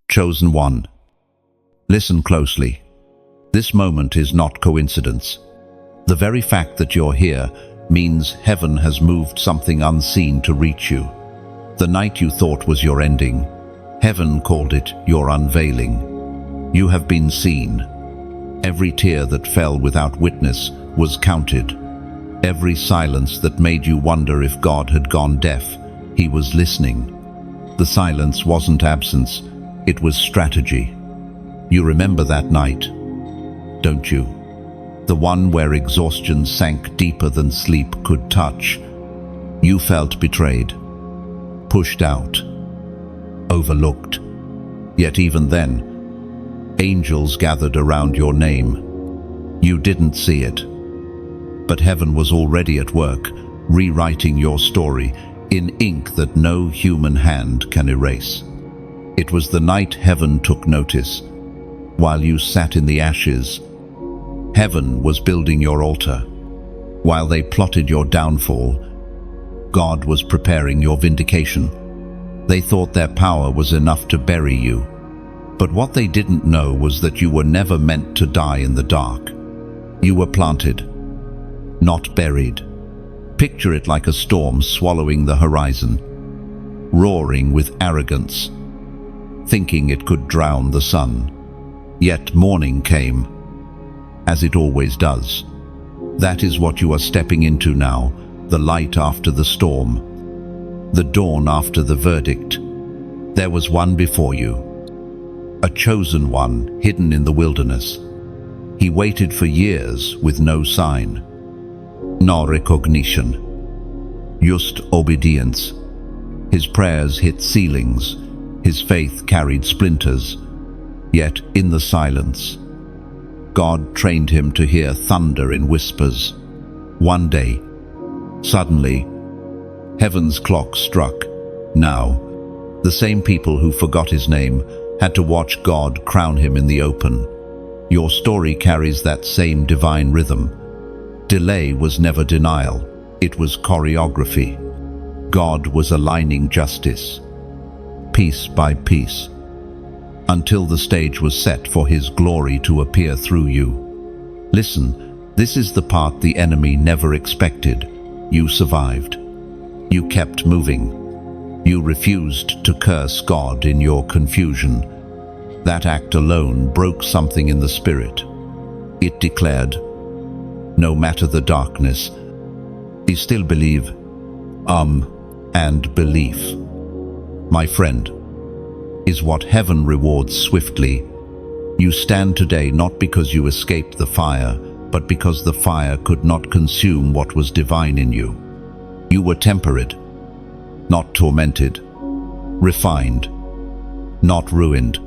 Chosen one. Listen closely. This moment is not coincidence. The very fact that you're here means heaven has moved something unseen to reach you. The night you thought was your ending, heaven called it your unveiling. You have been seen. Every tear that fell without witness was counted. Every silence that made you wonder if God had gone deaf, he was listening. The silence wasn't absence, it was strategy. You remember that night, don't you? The one where exhaustion sank deeper than sleep could touch. You felt betrayed, pushed out, overlooked. Yet even then, angels gathered around your name. You didn't see it, but heaven was already at work, rewriting your story in ink that no human hand can erase. It was the night heaven took notice. While you sat in the ashes, heaven was building your altar. While they plotted your downfall, God was preparing your vindication. They thought their power was enough to bury you. But what they didn't know was that you were never meant to die in the dark. You were planted, not buried. Picture it like a storm swallowing the horizon, roaring with arrogance, thinking it could drown the sun. Yet morning came, as it always does. That is what you are stepping into now, the light after the storm, the dawn after the verdict. There was one before you, a chosen one hidden in the wilderness. He waited for years with no sign, no recognition, just obedience. His prayers hit ceilings, his faith carried splinters. Yet in the silence, God trained him to hear thunder in whispers. One day, suddenly, heaven's clock struck. Now, the same people who forgot his name had to watch God crown him in the open. Your story carries that same divine rhythm. Delay was never denial, it was choreography. God was aligning justice, piece by piece, until the stage was set for his glory to appear through you. Listen, this is the part the enemy never expected. You survived. You kept moving. You refused to curse God in your confusion. That act alone broke something in the spirit. It declared, no matter the darkness, we still believe, and belief, my friend, is what heaven rewards swiftly. You stand today not because you escaped the fire, but because the fire could not consume what was divine in you. You were tempered, not tormented, refined, not ruined.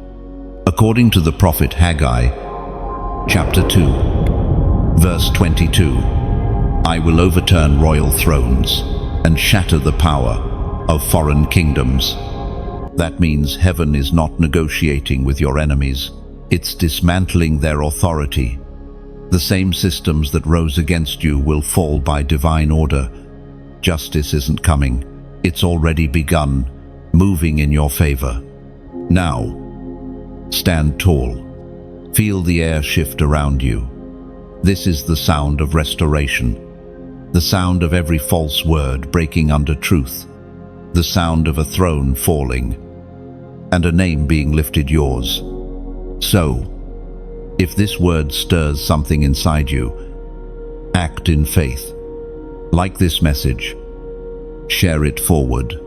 According to the prophet Haggai, chapter 2, verse 22, I will overturn royal thrones and shatter the power of foreign kingdoms. That means heaven is not negotiating with your enemies. It's dismantling their authority. The same systems that rose against you will fall by divine order. Justice isn't coming. It's already begun, moving in your favor. Now, stand tall. Feel the air shift around you. This is the sound of restoration. The sound of every false word breaking under truth. The sound of a throne falling, and a name being lifted yours. So, if this word stirs something inside you, act in faith. Like this message, share it forward,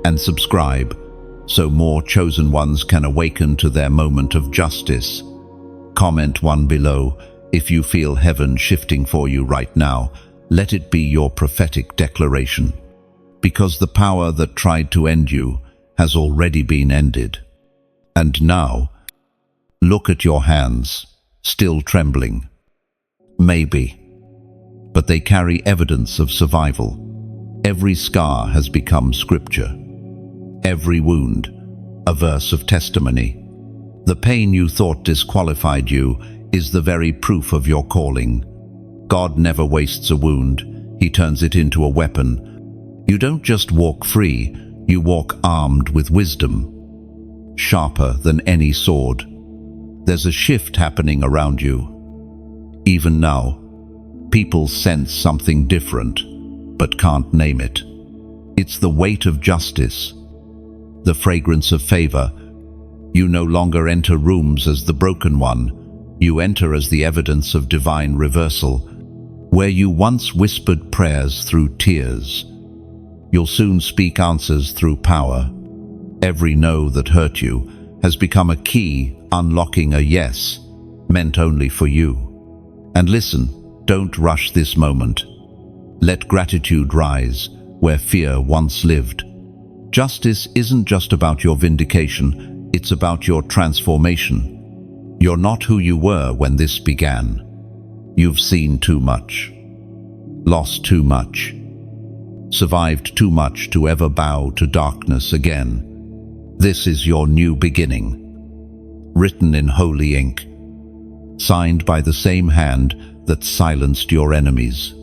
and subscribe so more chosen ones can awaken to their moment of justice. Comment one below if you feel heaven shifting for you right now. Let it be your prophetic declaration. Because the power that tried to end you has already been ended. And now, look at your hands, still trembling. Maybe, but they carry evidence of survival. Every scar has become scripture. Every wound, a verse of testimony. The pain you thought disqualified you is the very proof of your calling. God never wastes a wound, he turns it into a weapon. You don't just walk free, you walk armed with wisdom. sharper than any sword. There's a shift happening around you. Even now, people sense something different, but can't name it. It's the weight of justice, the fragrance of favor. You no longer enter rooms as the broken one. You enter as the evidence of divine reversal. Where you once whispered prayers through tears, you'll soon speak answers through power. Every no that hurt you has become a key unlocking a yes meant only for you. And listen, don't rush this moment. Let gratitude rise where fear once lived. Justice isn't just about your vindication, it's about your transformation. You're not who you were when this began. You've seen too much, lost too much, survived too much to ever bow to darkness again. This is your new beginning, written in holy ink, signed by the same hand that silenced your enemies.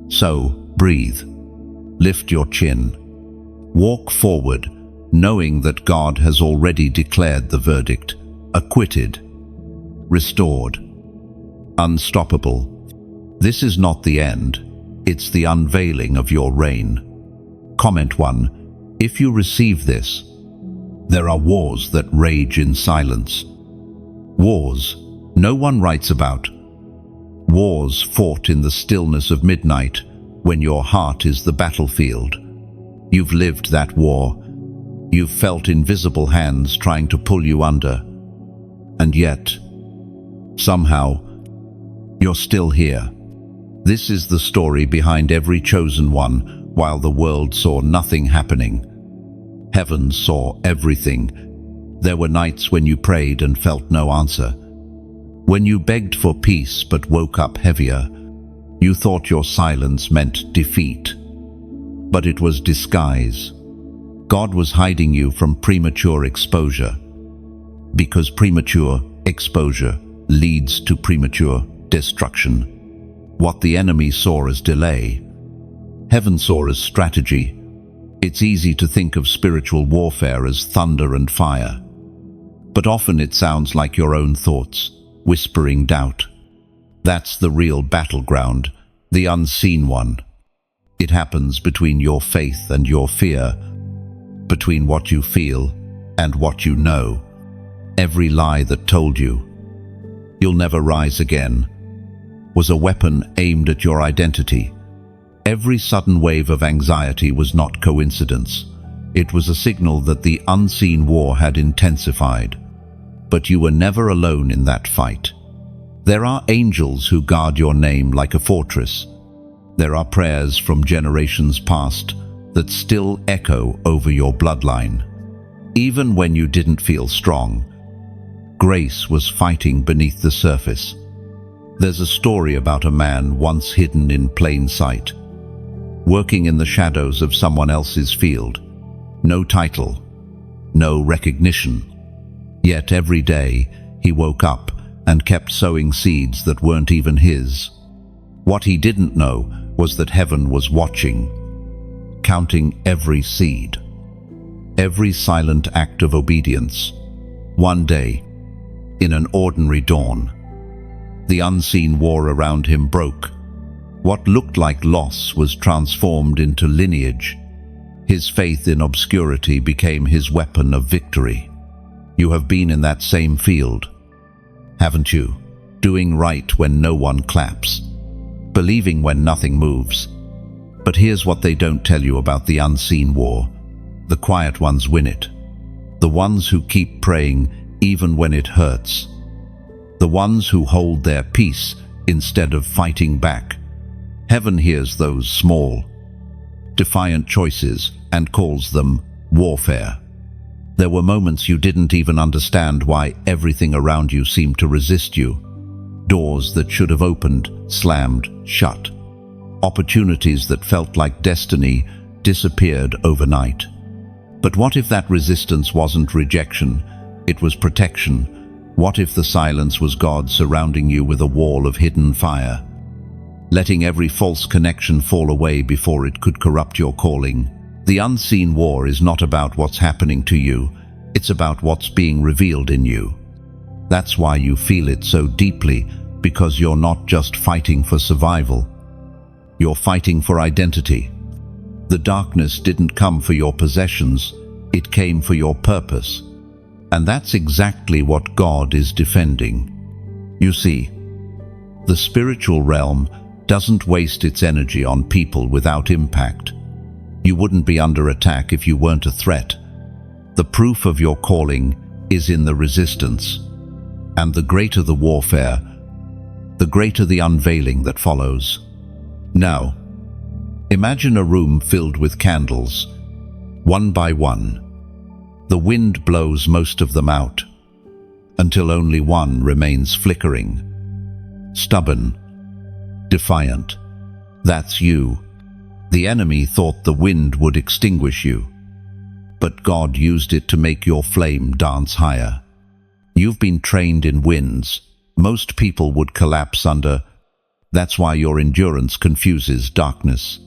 So, breathe, lift your chin, walk forward, knowing that God has already declared the verdict: acquitted, restored, unstoppable. This is not the end, it's the unveiling of your reign. Comment 1. If you receive this, there are wars that rage in silence. Wars no one writes about. Wars fought in the stillness of midnight, when your heart is the battlefield. You've lived that war. You've felt invisible hands trying to pull you under. And yet, somehow, you're still here. This is the story behind every chosen one. While the world saw nothing happening, heaven saw everything. There were nights when you prayed and felt no answer. When you begged for peace but woke up heavier. You thought your silence meant defeat. But it was disguise. God was hiding you from premature exposure. Because premature exposure leads to premature destruction. What the enemy saw as delay, heaven saw as strategy. It's easy to think of spiritual warfare as thunder and fire, but often it sounds like your own thoughts, whispering doubt. That's the real battleground, the unseen one. It happens between your faith and your fear, between what you feel and what you know. Every lie that told you you'll never rise again was a weapon aimed at your identity. Every sudden wave of anxiety was not coincidence. It was a signal that the unseen war had intensified. But you were never alone in that fight. There are angels who guard your name like a fortress. There are prayers from generations past that still echo over your bloodline. Even when you didn't feel strong, grace was fighting beneath the surface. There's a story about a man once hidden in plain sight, working in the shadows of someone else's field. No title, no recognition. Yet every day he woke up and kept sowing seeds that weren't even his. What he didn't know was that heaven was watching, counting every seed, every silent act of obedience. One day, in an ordinary dawn, the unseen war around him broke. What looked like loss was transformed into lineage. His faith in obscurity became his weapon of victory. You have been in that same field, haven't you? Doing right when no one claps, believing when nothing moves. But here's what they don't tell you about the unseen war. The quiet ones win it. The ones who keep praying even when it hurts. The ones who hold their peace instead of fighting back. Heaven hears those small, defiant choices and calls them warfare. There were moments you didn't even understand why everything around you seemed to resist you. Doors that should have opened, slammed shut. Opportunities that felt like destiny disappeared overnight. But what if that resistance wasn't rejection? It was protection. What if the silence was God surrounding you with a wall of hidden fire, letting every false connection fall away before it could corrupt your calling? The unseen war is not about what's happening to you. It's It's about what's being revealed in you. That's why you feel it so deeply, because you're not just fighting for survival. You're fighting for identity. The darkness didn't come for your possessions, it came for your purpose. And that's exactly what God is defending. You see, the spiritual realm doesn't waste its energy on people without impact. You wouldn't be under attack if you weren't a threat. The proof of your calling is in the resistance. And the greater the warfare, the greater the unveiling that follows. Now, imagine a room filled with candles, one by one. The wind blows most of them out, until only one remains flickering. Stubborn, defiant. That's you. The enemy thought the wind would extinguish you, but God used it to make your flame dance higher. You've been trained in winds. Most people would collapse under. That's why your endurance confuses darkness.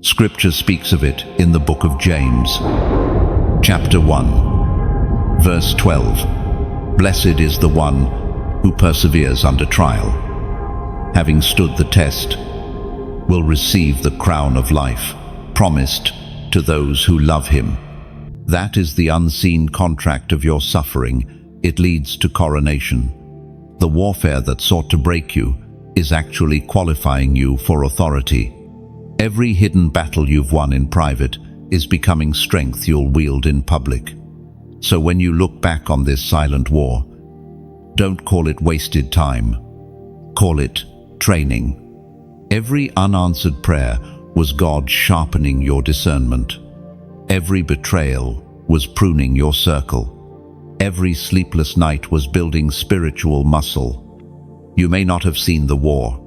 Scripture speaks of it in the book of James, chapter 1, verse 12. Blessed is the one who perseveres under trial. Having stood the test, will receive the crown of life, promised to those who love him. That is the unseen contract of your suffering. It leads to coronation. The warfare that sought to break you is actually qualifying you for authority. Every hidden battle you've won in private is becoming strength you'll wield in public. So when you look back on this silent war, don't call it wasted time. Call it training. Every unanswered prayer was God sharpening your discernment. Every betrayal was pruning your circle. Every sleepless night was building spiritual muscle. You may not have seen the war,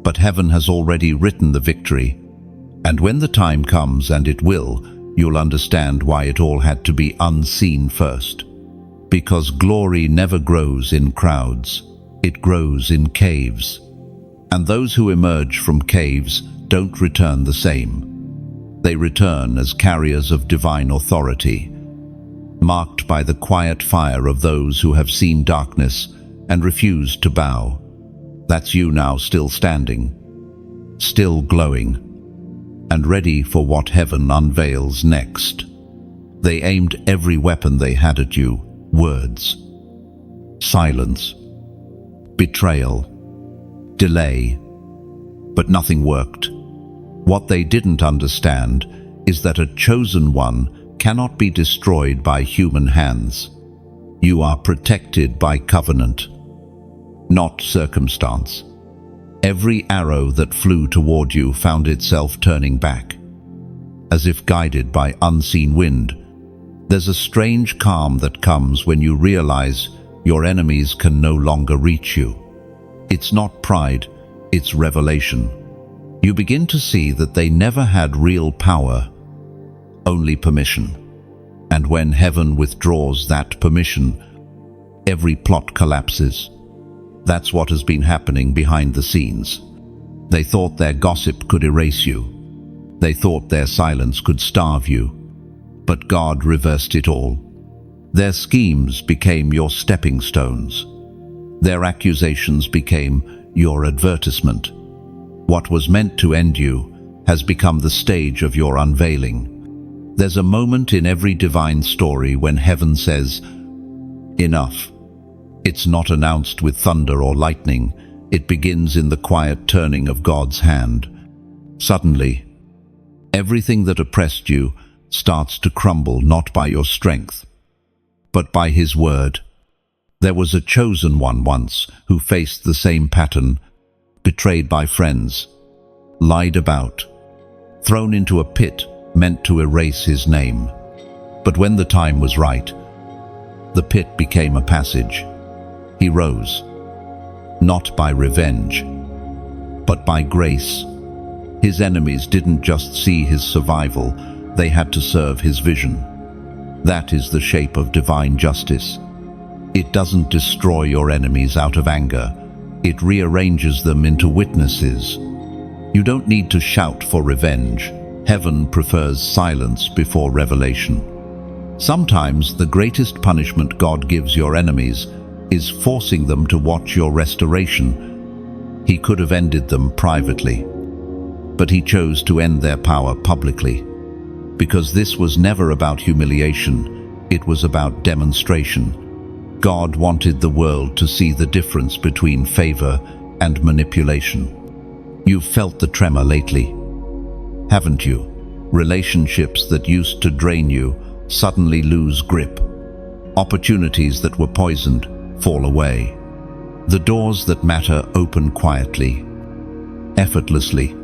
but heaven has already written the victory. And when the time comes, and it will, you'll understand why it all had to be unseen first. Because glory never grows in crowds, it grows in caves. And those who emerge from caves don't return the same. They return as carriers of divine authority, marked by the quiet fire of those who have seen darkness and refused to bow. That's you now, still standing, still glowing, and ready for what heaven unveils next. They aimed every weapon they had at you: words, silence, betrayal, delay, but nothing worked. What they didn't understand is that a chosen one cannot be destroyed by human hands. You are protected by covenant, not circumstance. Every arrow that flew toward you found itself turning back, as if guided by unseen wind. There's a strange calm that comes when you realize your enemies can no longer reach you. It's not pride, it's revelation. You begin to see that they never had real power, only permission. And when heaven withdraws that permission, every plot collapses. That's what has been happening behind the scenes. They thought their gossip could erase you. They thought their silence could starve you. But God reversed it all. Their schemes became your stepping stones. Their accusations became your advertisement. What was meant to end you has become the stage of your unveiling. There's a moment in every divine story when heaven says, "Enough." It's not announced with thunder or lightning. It begins in the quiet turning of God's hand. Suddenly, everything that oppressed you starts to crumble, not by your strength, but by His word. There was a chosen one once who faced the same pattern, betrayed by friends, lied about, thrown into a pit meant to erase his name. But when the time was right, the pit became a passage. He rose, not by revenge, but by grace. His enemies didn't just see his survival, they had to serve his vision. That is the shape of divine justice. It doesn't destroy your enemies out of anger. It rearranges them into witnesses. You don't need to shout for revenge. Heaven prefers silence before revelation. Sometimes the greatest punishment God gives your enemies is forcing them to watch your restoration. He could have ended them privately, but he chose to end their power publicly, because this was never about humiliation, it was about demonstration. God wanted the world to see the difference between favor and manipulation. You've felt the tremor lately, haven't you? Relationships that used to drain you suddenly lose grip. Opportunities that were poisoned fall away. The doors that matter open quietly, effortlessly.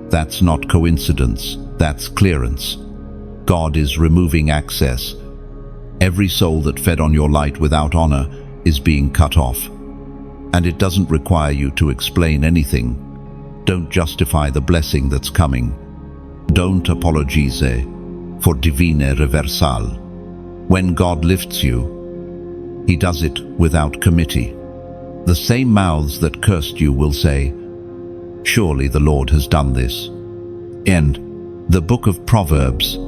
That's not coincidence, that's clearance. God is removing access. Every soul that fed on your light without honor is being cut off. And it doesn't require you to explain anything. Don't justify the blessing that's coming. Don't apologize for divine reversal. When God lifts you, he does it without committee. The same mouths that cursed you will say, "Surely the Lord has done this." And the book of Proverbs,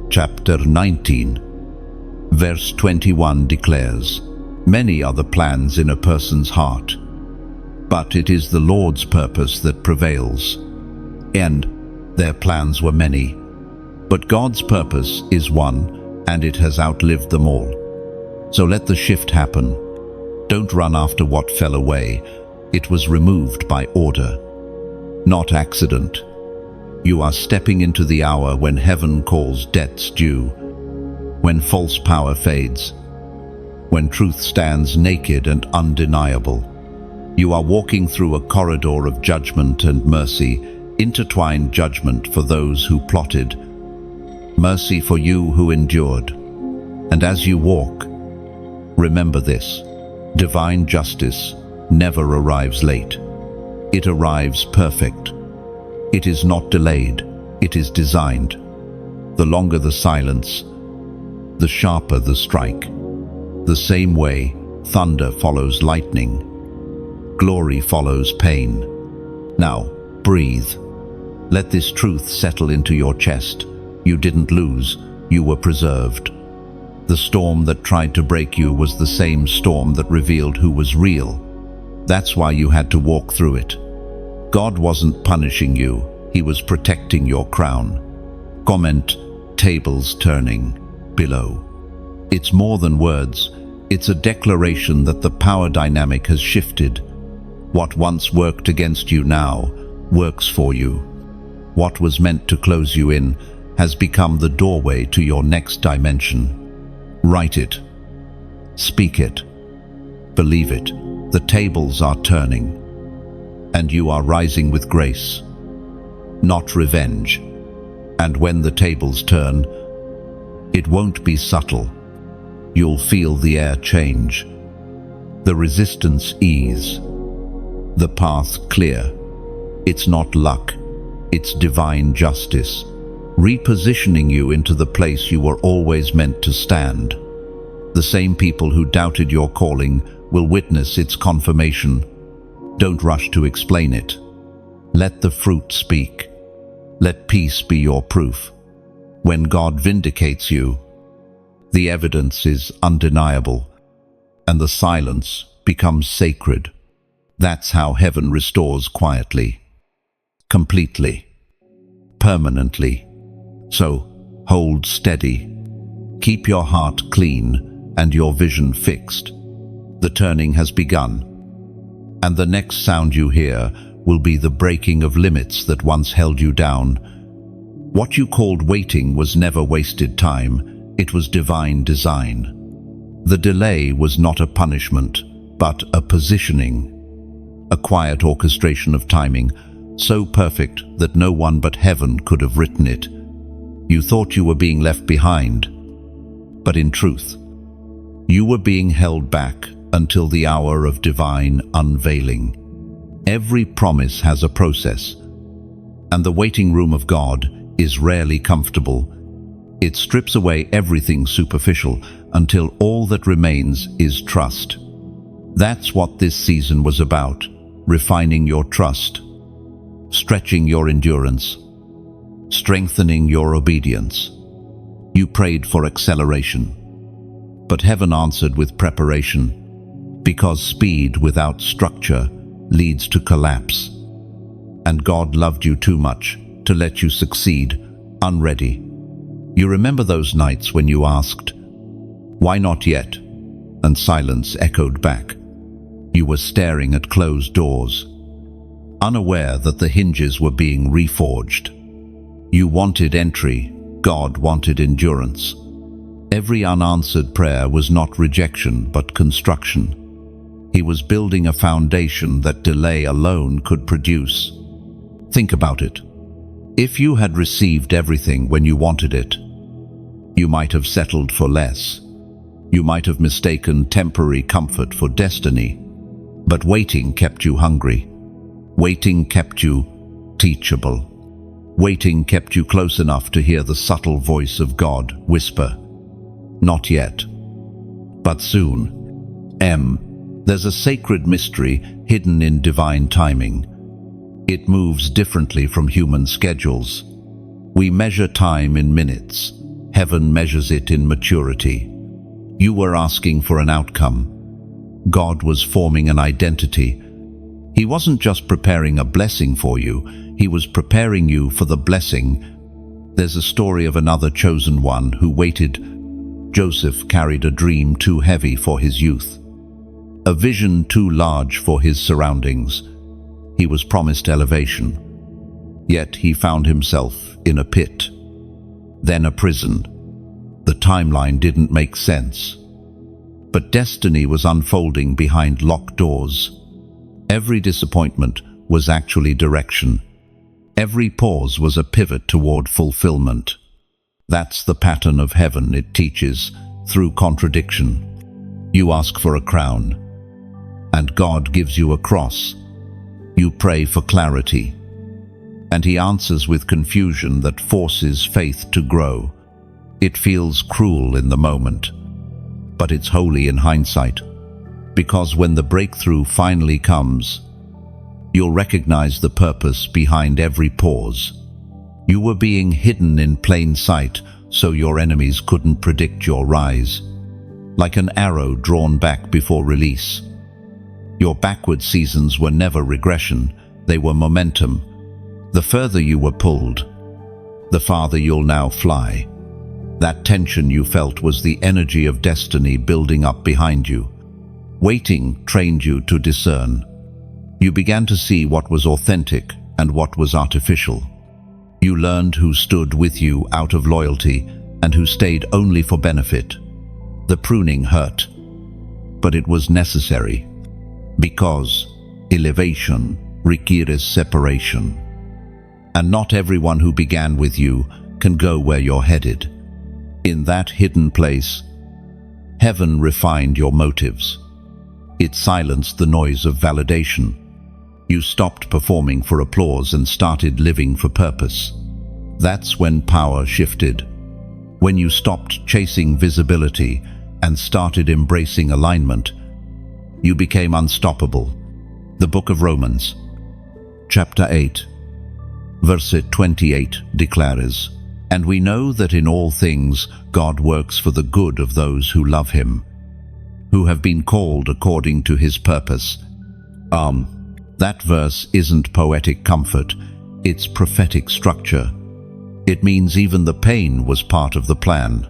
chapter 19, verse 21 declares, "Many are the plans in a person's heart, but it is the Lord's purpose that prevails." And their plans were many, but God's purpose is one, and it has outlived them all. So let the shift happen. Don't run after what fell away. It was removed by order, not accident. You are stepping into the hour when heaven calls debts due, when false power fades, when truth stands naked and undeniable. You are walking through a corridor of judgment and mercy, intertwined judgment for those who plotted, mercy for you who endured. And as you walk, remember this: divine justice never arrives late. It arrives perfect. It is not delayed, it is designed. The longer the silence, the sharper the strike. The same way thunder follows lightning, glory follows pain. Now, breathe. Let this truth settle into your chest. You didn't lose, you were preserved. The storm that tried to break you was the same storm that revealed who was real. That's why you had to walk through it. God wasn't punishing you, he was protecting your crown. Comment, tables turning, below. It's more than words, it's a declaration that the power dynamic has shifted. What once worked against you now works for you. What was meant to close you in has become the doorway to your next dimension. Write it. Speak it. Believe it. The tables are turning, and you are rising with grace, not revenge. And when the tables turn, it won't be subtle. You'll feel the air change, the resistance ease, the path clear. It's not luck, it's divine justice, repositioning you into the place you were always meant to stand. The same people who doubted your calling will witness its confirmation. Don't rush to explain it. Let the fruit speak. Let peace be your proof. When God vindicates you, the evidence is undeniable, and the silence becomes sacred. That's how heaven restores quietly, completely, permanently. So, hold steady. Keep your heart clean and your vision fixed. The turning has begun, and the next sound you hear will be the breaking of limits that once held you down. What you called waiting was never wasted time, it was divine design. The delay was not a punishment, but a positioning, a quiet orchestration of timing, so perfect that no one but heaven could have written it. You thought you were being left behind, but in truth, you were being held back until the hour of divine unveiling. Every promise has a process, and the waiting room of God is rarely comfortable. It strips away everything superficial until all that remains is trust. That's what this season was about, refining your trust, stretching your endurance, strengthening your obedience. You prayed for acceleration. But heaven answered with preparation, because speed without structure leads to collapse. And God loved you too much to let you succeed unready. You remember those nights when you asked, "Why not yet?" And silence echoed back. You were staring at closed doors, unaware that the hinges were being reforged. You wanted entry, God wanted endurance. Every unanswered prayer was not rejection but construction. He was building a foundation that delay alone could produce. Think about it. If you had received everything when you wanted it, you might have settled for less. You might have mistaken temporary comfort for destiny. But waiting kept you hungry. Waiting kept you teachable. Waiting kept you close enough to hear the subtle voice of God whisper, "Not yet, but soon." There's a sacred mystery hidden in divine timing. It moves differently from human schedules. We measure time in minutes. Heaven measures it in maturity. You were asking for an outcome. God was forming an identity. He wasn't just preparing a blessing for you, he was preparing you for the blessing. There's a story of another chosen one who waited. Joseph carried a dream too heavy for his youth, a vision too large for his surroundings. He was promised elevation, yet he found himself in a pit, then a prison. The timeline didn't make sense, but destiny was unfolding behind locked doors. Every disappointment was actually direction. Every pause was a pivot toward fulfillment. That's the pattern of heaven it teaches through contradiction. You ask for a crown, and God gives you a cross. You pray for clarity, and He answers with confusion that forces faith to grow. It feels cruel in the moment, but it's holy in hindsight, because when the breakthrough finally comes, you'll recognize the purpose behind every pause. You were being hidden in plain sight so your enemies couldn't predict your rise. Like an arrow drawn back before release. Your backward seasons were never regression, they were momentum. The further you were pulled, the farther you'll now fly. That tension you felt was the energy of destiny building up behind you. Waiting trained you to discern. You began to see what was authentic and what was artificial. You learned who stood with you out of loyalty and who stayed only for benefit. The pruning hurt, but it was necessary, because elevation requires separation. And not everyone who began with you can go where you're headed. In that hidden place, heaven refined your motives. It silenced the noise of validation. You stopped performing for applause and started living for purpose. That's when power shifted. When you stopped chasing visibility and started embracing alignment, you became unstoppable. The book of Romans, chapter 8, verse 28 declares, "And we know that in all things God works for the good of those who love Him, who have been called according to His purpose." That verse isn't poetic comfort, it's prophetic structure. It means even the pain was part of the plan.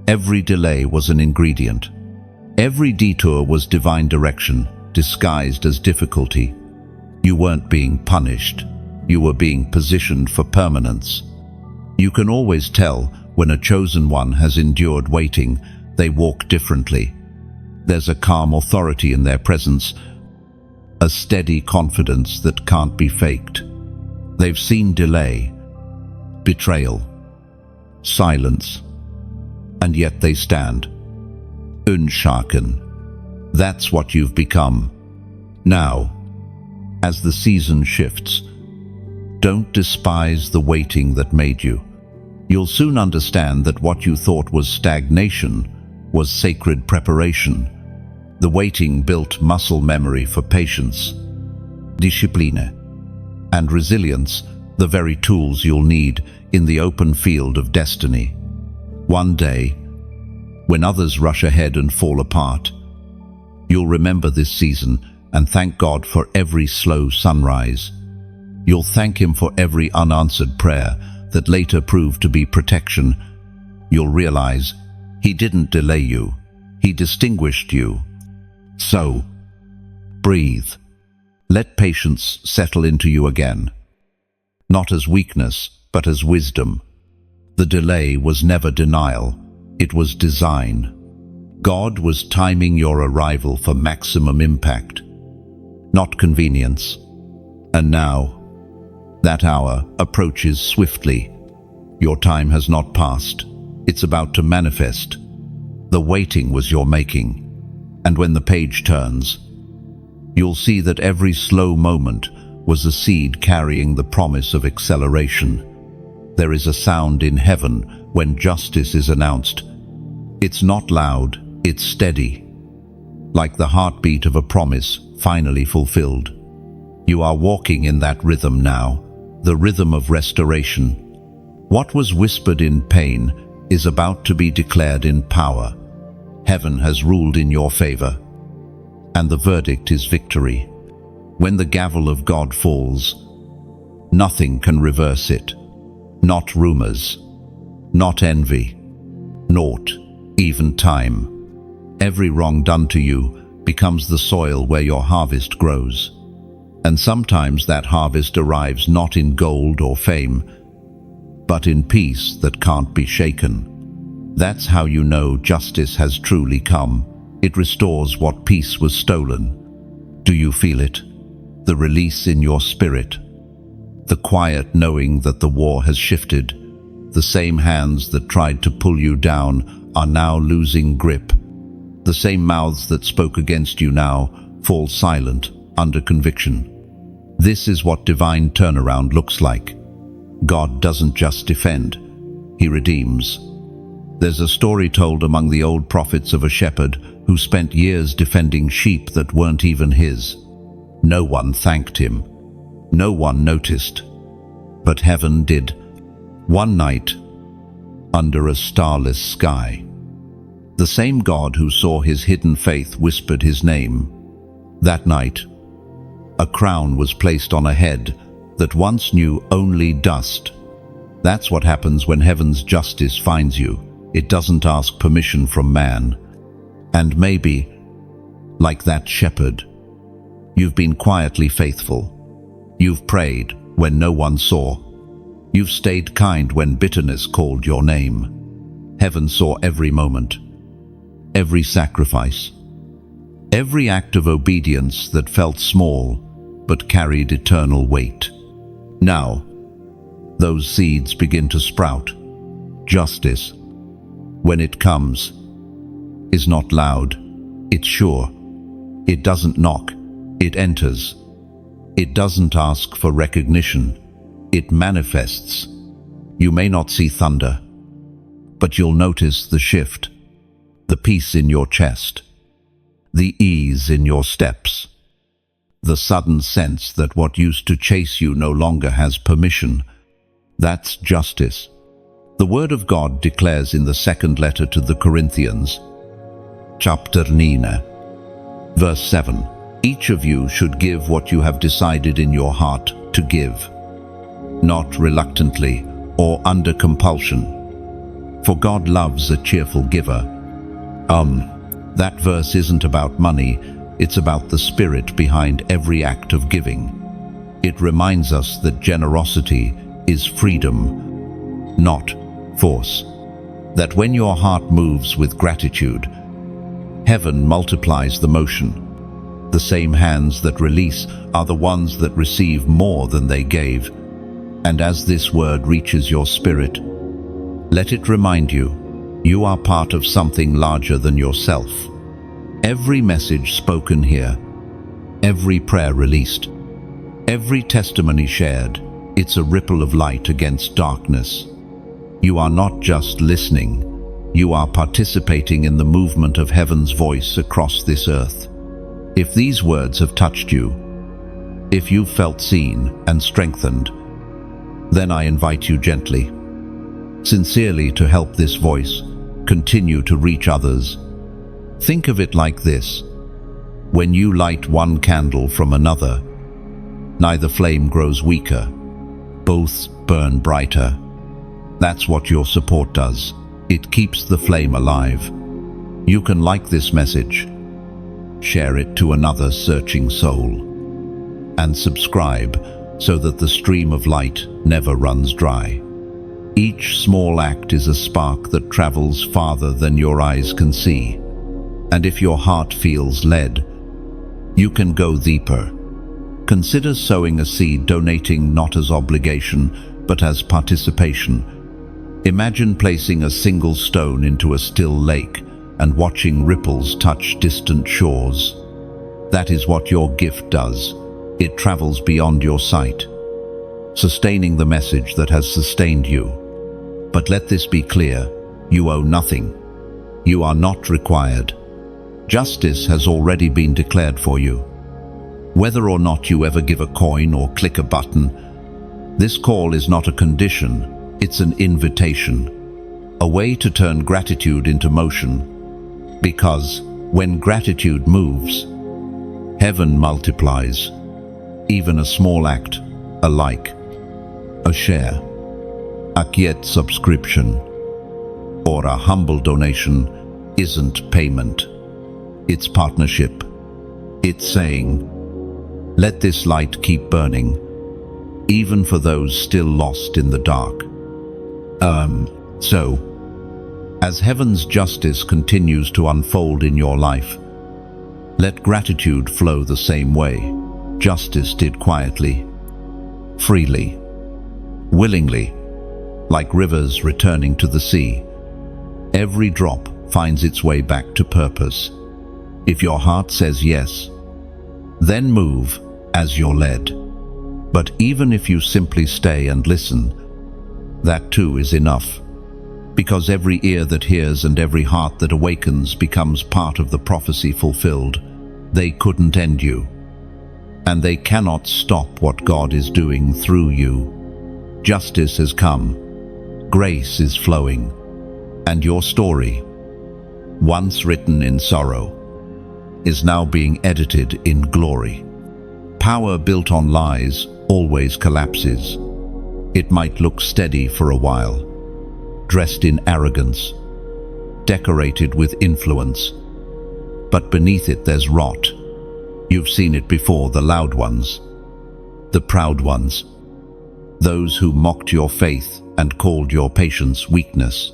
Every delay was an ingredient. Every detour was divine direction, disguised as difficulty. You weren't being punished, you were being positioned for permanence. You can always tell when a chosen one has endured waiting. They walk differently. There's a calm authority in their presence, a steady confidence that can't be faked. They've seen delay, betrayal, silence, and yet they stand. Unshaken. That's what you've become. Now, as the season shifts, don't despise the waiting that made you. You'll soon understand that what you thought was stagnation was sacred preparation. The waiting built muscle memory for patience, discipline, and resilience, the very tools you'll need in the open field of destiny. One day, when others rush ahead and fall apart, you'll remember this season and thank God for every slow sunrise. You'll thank Him for every unanswered prayer that later proved to be protection. You'll realize He didn't delay you, He distinguished you. So, breathe. Let patience settle into you again. Not as weakness, but as wisdom. The delay was never denial, it was design. God was timing your arrival for maximum impact, not convenience. And now, that hour approaches swiftly. Your time has not passed. It's about to manifest. The waiting was your making. And when the page turns, you'll see that every slow moment was a seed carrying the promise of acceleration. There is a sound in heaven when justice is announced. It's not loud, it's steady, like the heartbeat of a promise finally fulfilled. You are walking in that rhythm now, the rhythm of restoration. What was whispered in pain is about to be declared in power. Heaven has ruled in your favor, and the verdict is victory. When the gavel of God falls, nothing can reverse it. Not rumors, not envy, naught, even time. Every wrong done to you becomes the soil where your harvest grows. And sometimes that harvest arrives not in gold or fame, but in peace that can't be shaken. That's how you know justice has truly come. It restores what peace was stolen. Do you feel it? The release in your spirit. The quiet knowing that the war has shifted. The same hands that tried to pull you down are now losing grip. The same mouths that spoke against you now fall silent under conviction. This is what divine turnaround looks like. God doesn't just defend, He redeems. There's a story told among the old prophets of a shepherd who spent years defending sheep that weren't even his. No one thanked him. No one noticed. But heaven did. One night, under a starless sky, the same God who saw his hidden faith whispered his name. That night, a crown was placed on a head that once knew only dust. That's what happens when heaven's justice finds you. It doesn't ask permission from man. And maybe, like that shepherd, you've been quietly faithful. You've prayed when no one saw. You've stayed kind when bitterness called your name. Heaven saw every moment, every sacrifice, every act of obedience that felt small but carried eternal weight. Now, those seeds begin to sprout. Justice, when it comes, is not loud. It's sure. It doesn't knock. It enters. It doesn't ask for recognition. It manifests. You may not see thunder, but you'll notice the shift, the peace in your chest, the ease in your steps, the sudden sense that what used to chase you no longer has permission. That's justice. The Word of God declares in the second letter to the Corinthians, chapter 9, verse 7, each of you should give what you have decided in your heart to give, not reluctantly or under compulsion, for God loves a cheerful giver. That verse isn't about money, it's about the spirit behind every act of giving. It reminds us that generosity is freedom, not force. That when your heart moves with gratitude, heaven multiplies the motion. The same hands that release are the ones that receive more than they gave. And as this word reaches your spirit, let it remind you, you are part of something larger than yourself. Every message spoken here, every prayer released, every testimony shared, it's a ripple of light against darkness. You are not just listening, you are participating in the movement of heaven's voice across this earth. If these words have touched you, if you've felt seen and strengthened, then I invite you gently. sincerely to help this voice continue to reach others. Think of it like this. When you light one candle from another, neither flame grows weaker. Both burn brighter. That's what your support does. It keeps the flame alive. You can like this message, share it to another searching soul, and subscribe so that the stream of light never runs dry. Each small act is a spark that travels farther than your eyes can see. And if your heart feels led, you can go deeper. Consider sowing a seed, donating not as obligation, but as participation. Imagine placing a single stone into a still lake and watching ripples touch distant shores. That is what your gift does. It travels beyond your sight, sustaining the message that has sustained you. But let this be clear, you owe nothing. You are not required. Justice has already been declared for you. Whether or not you ever give a coin or click a button, this call is not a condition, it's an invitation, a way to turn gratitude into motion. Because when gratitude moves, heaven multiplies. Even a small act, a like, a share, a quiet subscription, or a humble donation isn't payment. It's partnership. It's saying, let this light keep burning, even for those still lost in the dark. So, as heaven's justice continues to unfold in your life, let gratitude flow the same way justice did, quietly, freely, willingly, like rivers returning to the sea. Every drop finds its way back to purpose. If your heart says yes, then move as you're led. But even if you simply stay and listen, that too is enough. Because every ear that hears and every heart that awakens becomes part of the prophecy fulfilled. They couldn't end you, and they cannot stop what God is doing through you. Justice has come, grace is flowing, and your story, once written in sorrow, is now being edited in glory. Power built on lies always collapses. It might look steady for a while, dressed in arrogance, decorated with influence, but beneath it there's rot. You've seen it before, the loud ones, the proud ones, those who mocked your faith and called your patience weakness.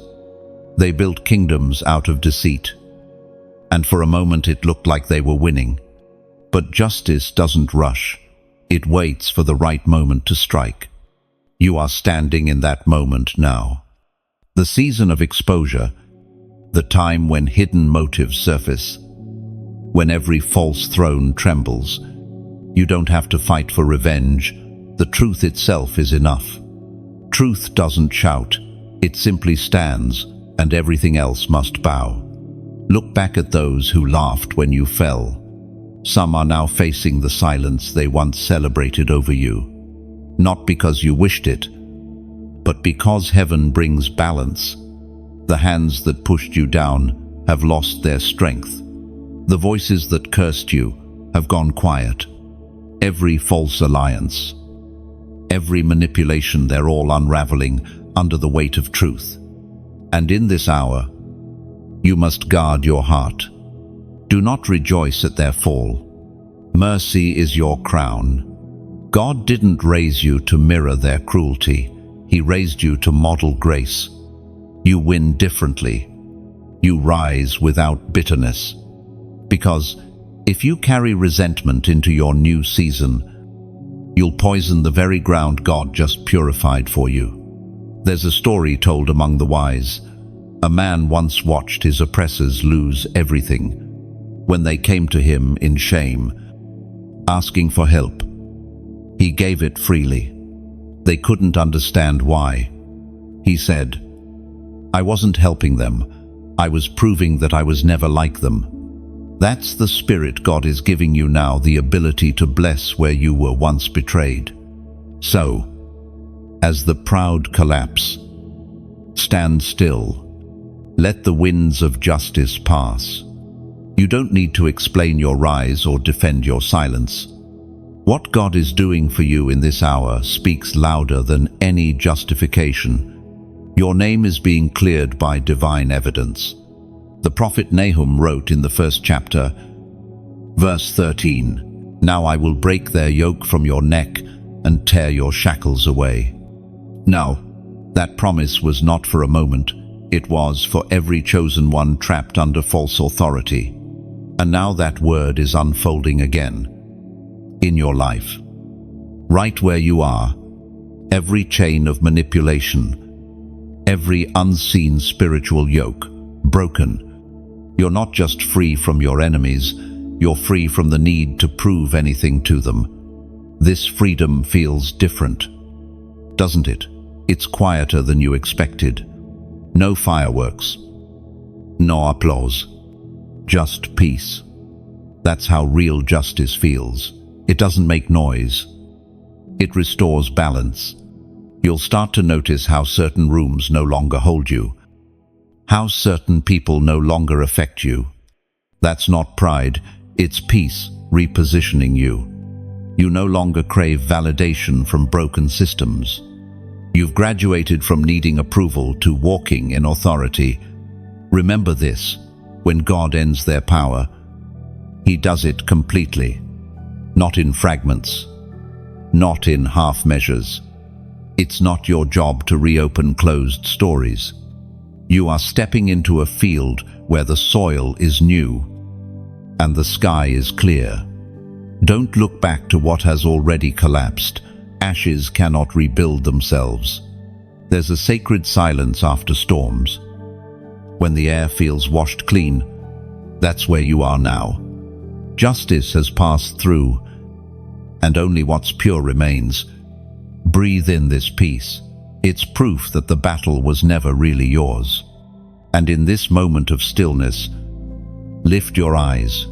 They built kingdoms out of deceit, and for a moment it looked like they were winning. But justice doesn't rush. It waits for the right moment to strike. You are standing in that moment now. The season of exposure, the time when hidden motives surface, when every false throne trembles. You don't have to fight for revenge. The truth itself is enough. Truth doesn't shout. It simply stands, and everything else must bow. Look back at those who laughed when you fell. Some are now facing the silence they once celebrated over you. Not because you wished it, but because heaven brings balance. The hands that pushed you down have lost their strength. The voices that cursed you have gone quiet. Every false alliance, every manipulation, they're all unraveling under the weight of truth. And in this hour, you must guard your heart. Do not rejoice at their fall. Mercy is your crown. God didn't raise you to mirror their cruelty. He raised you to model grace. You win differently. You rise without bitterness. Because if you carry resentment into your new season, you'll poison the very ground God just purified for you. There's a story told among the wise. A man once watched his oppressors lose everything. When they came to him in shame, asking for help, he gave it freely. They couldn't understand why. He said, "I wasn't helping them. I was proving that I was never like them." That's the spirit God is giving you now, the ability to bless where you were once betrayed. So, as the proud collapse, Stand still. Let the winds of justice pass. You don't need to explain your rise or defend your silence. What God is doing for you in this hour speaks louder than any justification. Your name is being cleared by divine evidence. The prophet Nahum wrote in the 1st chapter, verse 13, "Now I will break their yoke from your neck and tear your shackles away." Now, that promise was not for a moment. It was for every chosen one trapped under false authority. And now that word is unfolding again. In your life. Right where you are. Every chain of manipulation. Every unseen spiritual yoke. Broken. You're not just free from your enemies. You're free from the need to prove anything to them. This freedom feels different. Doesn't it? It's quieter than you expected. No fireworks. No applause. Just peace. That's how real justice feels. It doesn't make noise. It restores balance. You'll start to notice how certain rooms no longer hold you. How certain people no longer affect you. That's not pride, it's peace repositioning you. You no longer crave validation from broken systems. You've graduated from needing approval to walking in authority. Remember this, when God ends their power, He does it completely, not in fragments, not in half measures. It's not your job to reopen closed stories. You are stepping into a field where the soil is new and the sky is clear. Don't look back to what has already collapsed. Ashes cannot rebuild themselves. There's a sacred silence after storms. When the air feels washed clean, that's where you are now. Justice has passed through, and only what's pure remains. Breathe in this peace. It's proof that the battle was never really yours. And in this moment of stillness, lift your eyes,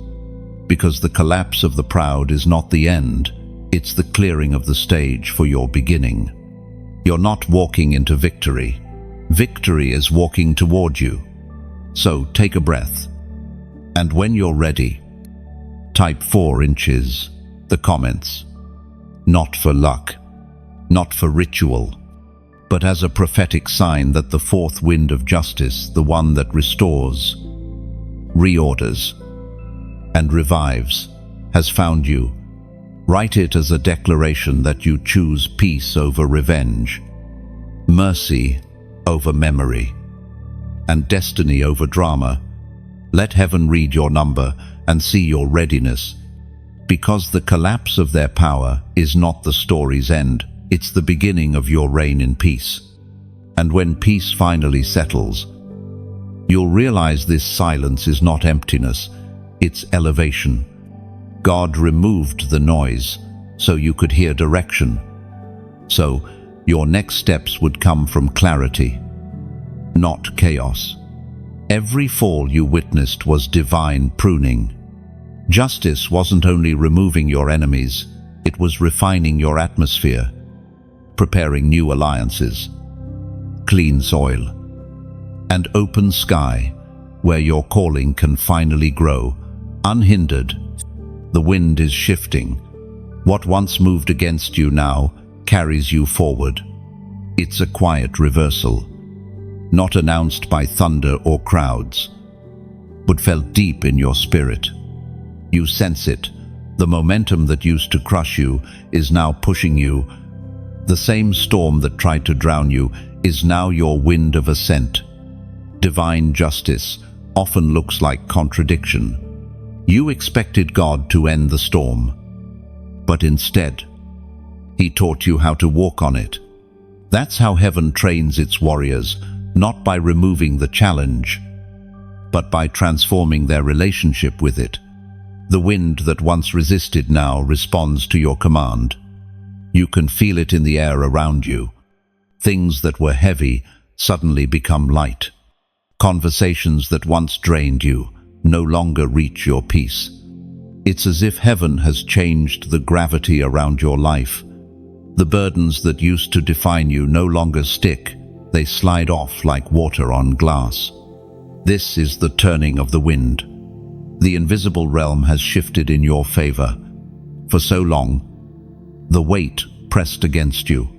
because the collapse of the proud is not the end. It's the clearing of the stage for your beginning. You're not walking into victory. Victory is walking toward you. So take a breath. And when you're ready, type 4 inches, the comments. Not for luck, not for ritual, but as a prophetic sign that the fourth wind of justice, the one that restores, reorders, and revives, has found you. Write it as a declaration that you choose peace over revenge, mercy over memory, and destiny over drama. Let heaven read your number and see your readiness, because the collapse of their power is not the story's end, it's the beginning of your reign in peace. And when peace finally settles, you'll realize this silence is not emptiness, it's elevation. God removed the noise so you could hear direction. So your next steps would come from clarity, not chaos. Every fall you witnessed was divine pruning. Justice wasn't only removing your enemies, it was refining your atmosphere, preparing new alliances, clean soil, and open sky where your calling can finally grow, unhindered. The wind is shifting. What once moved against you now carries you forward. It's a quiet reversal, not announced by thunder or crowds, but felt deep in your spirit. You sense it. The momentum that used to crush you is now pushing you. The same storm that tried to drown you is now your wind of ascent. Divine justice often looks like contradiction. You expected God to end the storm, but instead, He taught you how to walk on it. That's how heaven trains its warriors, not by removing the challenge, but by transforming their relationship with it. The wind that once resisted now responds to your command. You can feel it in the air around you. Things that were heavy suddenly become light. Conversations that once drained you no longer reach your peace. It's as if heaven has changed the gravity around your life. The burdens that used to define you no longer stick. They slide off like water on glass. This is the turning of the wind. The invisible realm has shifted in your favor. For so long, the weight pressed against you,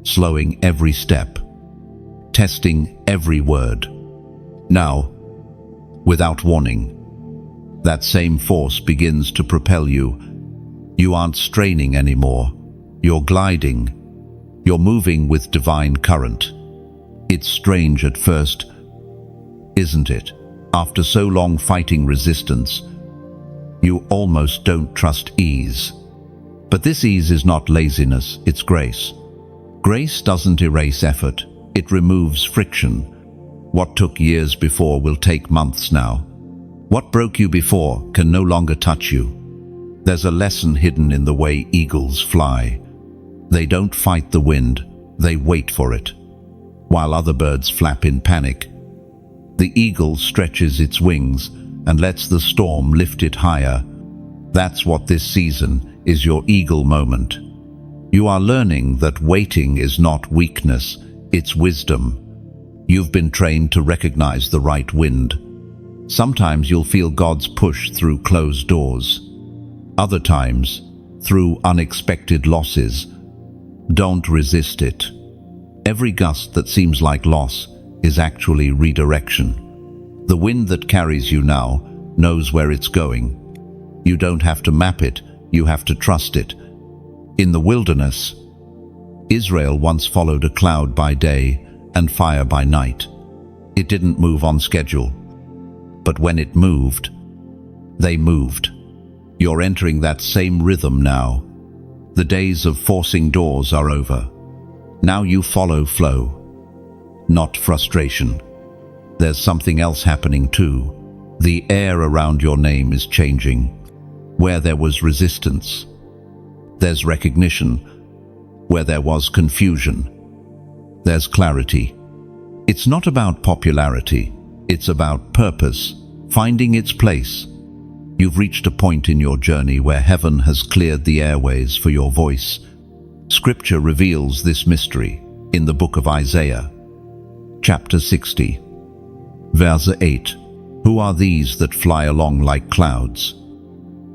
slowing every step, testing every word. Now, without warning, that same force begins to propel you. You aren't straining anymore. You're gliding. You're moving with divine current. It's strange at first, isn't it? After so long fighting resistance, you almost don't trust ease. But this ease is not laziness, it's grace. Grace doesn't erase effort, it removes friction. What took years before will take months now. What broke you before can no longer touch you. There's a lesson hidden in the way eagles fly. They don't fight the wind, they wait for it. While other birds flap in panic, the eagle stretches its wings and lets the storm lift it higher. That's what this season is, your eagle moment. You are learning that waiting is not weakness, it's wisdom. You've been trained to recognize the right wind. Sometimes you'll feel God's push through closed doors. Other times, through unexpected losses. Don't resist it. Every gust that seems like loss is actually redirection. The wind that carries you now knows where it's going. You don't have to map it, you have to trust it. In the wilderness, Israel once followed a cloud by day and fire by night. It didn't move on schedule. But when it moved, they moved. You're entering that same rhythm now. The days of forcing doors are over. Now you follow flow, not frustration. There's something else happening too. The air around your name is changing. Where there was resistance, there's recognition. Where there was confusion, there's clarity. It's not about popularity, it's about purpose, finding its place. You've reached a point in your journey where heaven has cleared the airways for your voice. Scripture reveals this mystery in the book of Isaiah, chapter 60, verse 8. Who are these that fly along like clouds,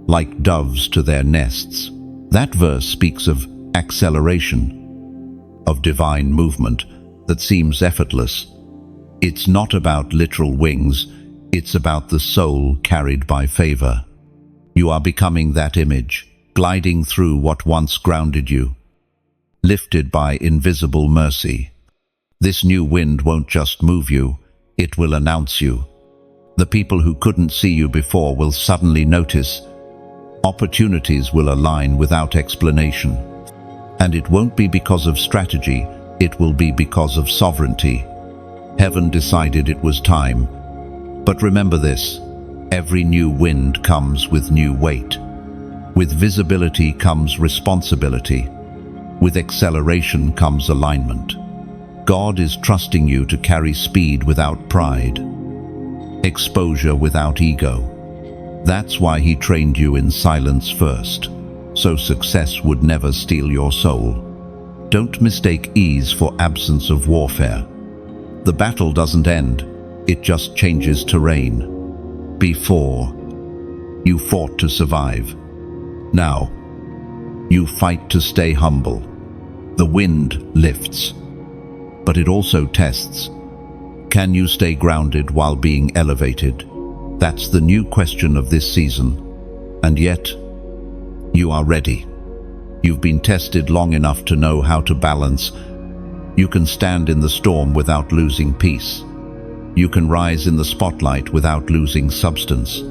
like doves to their nests? That verse speaks of acceleration, of divine movement that seems effortless. It's not about literal wings, it's about the soul carried by favor. You are becoming that image, gliding through what once grounded you, lifted by invisible mercy. This new wind won't just move you, it will announce you. The people who couldn't see you before will suddenly notice. Opportunities will align without explanation. And it won't be because of strategy, it will be because of sovereignty. Heaven decided it was time. But remember this, every new wind comes with new weight. With visibility comes responsibility. With acceleration comes alignment. God is trusting you to carry speed without pride, exposure without ego. That's why He trained you in silence first, so success would never steal your soul. Don't mistake ease for absence of warfare. The battle doesn't end, it just changes terrain. Before, you fought to survive. Now, you fight to stay humble. The wind lifts, but it also tests. Can you stay grounded while being elevated? That's the new question of this season. And yet, you are ready. You've been tested long enough to know how to balance. You can stand in the storm without losing peace. You can rise in the spotlight without losing substance.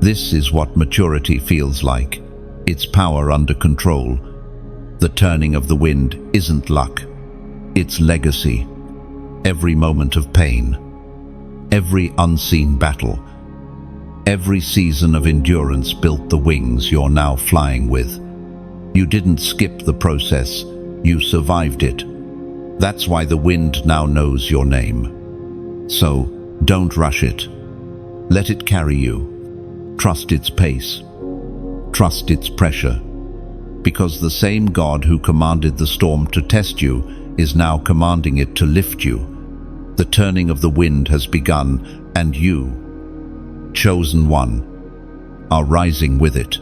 This is what maturity feels like. It's power under control. The turning of the wind isn't luck. It's legacy. Every moment of pain, every unseen battle, every season of endurance built the wings you're now flying with. You didn't skip the process, you survived it. That's why the wind now knows your name. So, don't rush it. Let it carry you. Trust its pace. Trust its pressure. Because the same God who commanded the storm to test you is now commanding it to lift you. The turning of the wind has begun, and you, chosen one, are rising with it.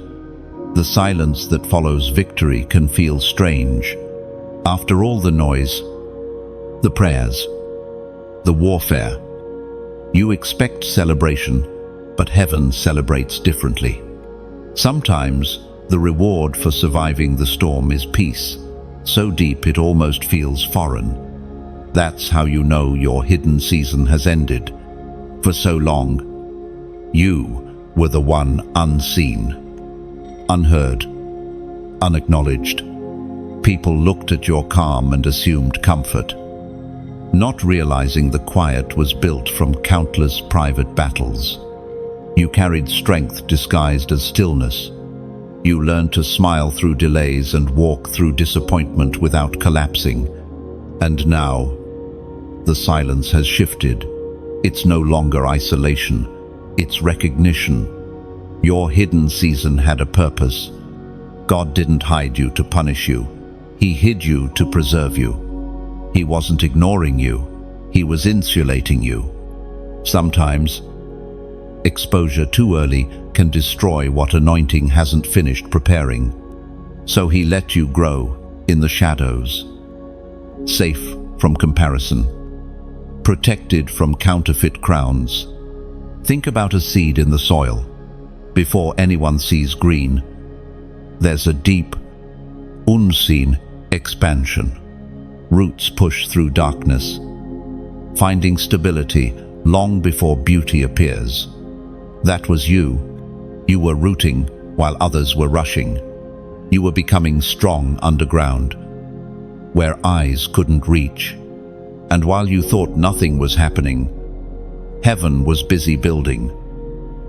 The silence that follows victory can feel strange. After all the noise, the prayers, the warfare, you expect celebration, but heaven celebrates differently. Sometimes the reward for surviving the storm is peace, so deep it almost feels foreign. That's how you know your hidden season has ended. For so long, you were the one unseen, unheard, unacknowledged. People looked at your calm and assumed comfort, not realizing the quiet was built from countless private battles. You carried strength disguised as stillness. You learned to smile through delays and walk through disappointment without collapsing. And now, the silence has shifted. It's no longer isolation, it's recognition. Your hidden season had a purpose. God didn't hide you to punish you. He hid you to preserve you. He wasn't ignoring you. He was insulating you. Sometimes, exposure too early can destroy what anointing hasn't finished preparing. So he let you grow in the shadows, safe from comparison, protected from counterfeit crowns. Think about a seed in the soil. Before anyone sees green, there's a deep, unseen expansion. Roots push through darkness, finding stability long before beauty appears. That was you. You were rooting while others were rushing. You were becoming strong underground, where eyes couldn't reach. And while you thought nothing was happening, heaven was busy building.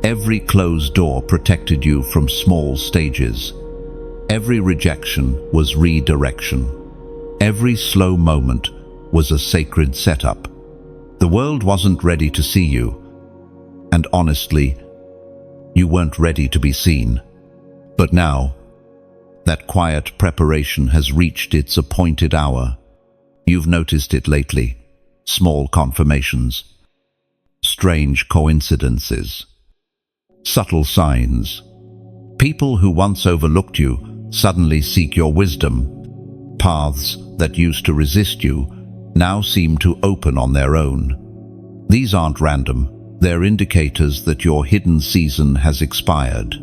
Every closed door protected you from small stages. Every rejection was redirection. Every slow moment was a sacred setup. The world wasn't ready to see you, and honestly, you weren't ready to be seen. But now, that quiet preparation has reached its appointed hour. You've noticed it lately. Small confirmations, strange coincidences, subtle signs. People who once overlooked you suddenly seek your wisdom. Paths that used to resist you now seem to open on their own. These aren't random. They're indicators that your hidden season has expired.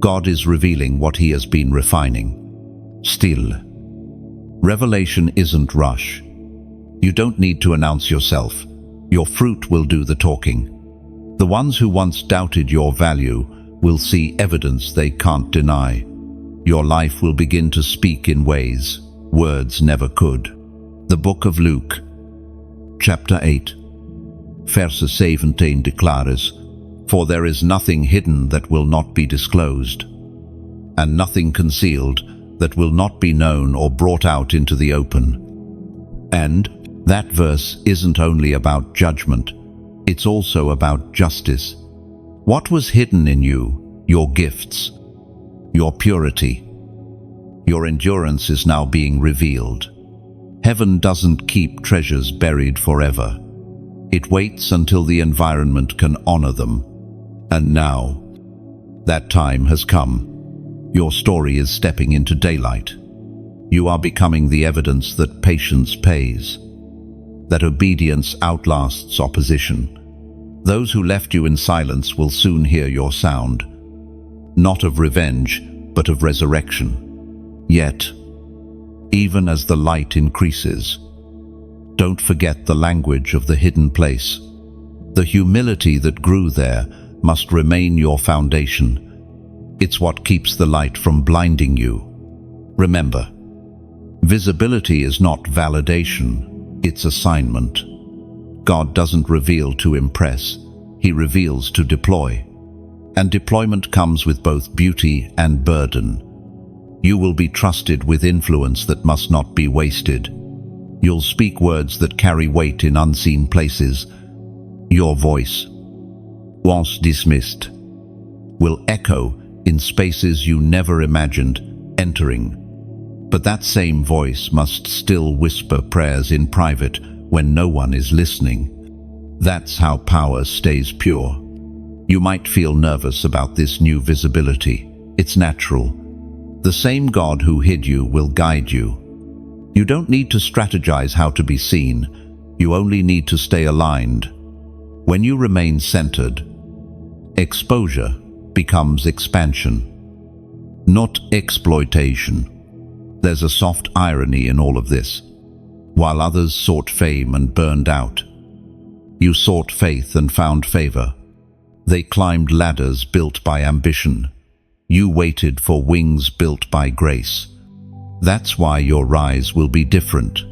God is revealing what he has been refining. Still, revelation isn't rush. You don't need to announce yourself. Your fruit will do the talking. The ones who once doubted your value will see evidence they can't deny. Your life will begin to speak in ways words never could. The Book of Luke, chapter 8, verse 17 declares, "For there is nothing hidden that will not be disclosed, and nothing concealed that will not be known or brought out into the open." And that verse isn't only about judgment, it's also about justice. What was hidden in you, your gifts, your purity, your endurance is now being revealed. Heaven doesn't keep treasures buried forever. It waits until the environment can honor them. And now, that time has come. Your story is stepping into daylight. You are becoming the evidence that patience pays, that obedience outlasts opposition. Those who left you in silence will soon hear your sound, not of revenge, but of resurrection. Yet, even as the light increases, don't forget the language of the hidden place. The humility that grew there must remain your foundation. It's what keeps the light from blinding you. Remember, visibility is not validation, it's assignment. God doesn't reveal to impress, he reveals to deploy. And deployment comes with both beauty and burden. You will be trusted with influence that must not be wasted. You'll speak words that carry weight in unseen places. Your voice, once dismissed, will echo in spaces you never imagined entering. But that same voice must still whisper prayers in private when no one is listening. That's how power stays pure. You might feel nervous about this new visibility. It's natural. The same God who hid you will guide you. You don't need to strategize how to be seen. You only need to stay aligned. When you remain centered, exposure becomes expansion, not exploitation. There's a soft irony in all of this. While others sought fame and burned out, you sought faith and found favor. They climbed ladders built by ambition. You waited for wings built by grace. That's why your rise will be different.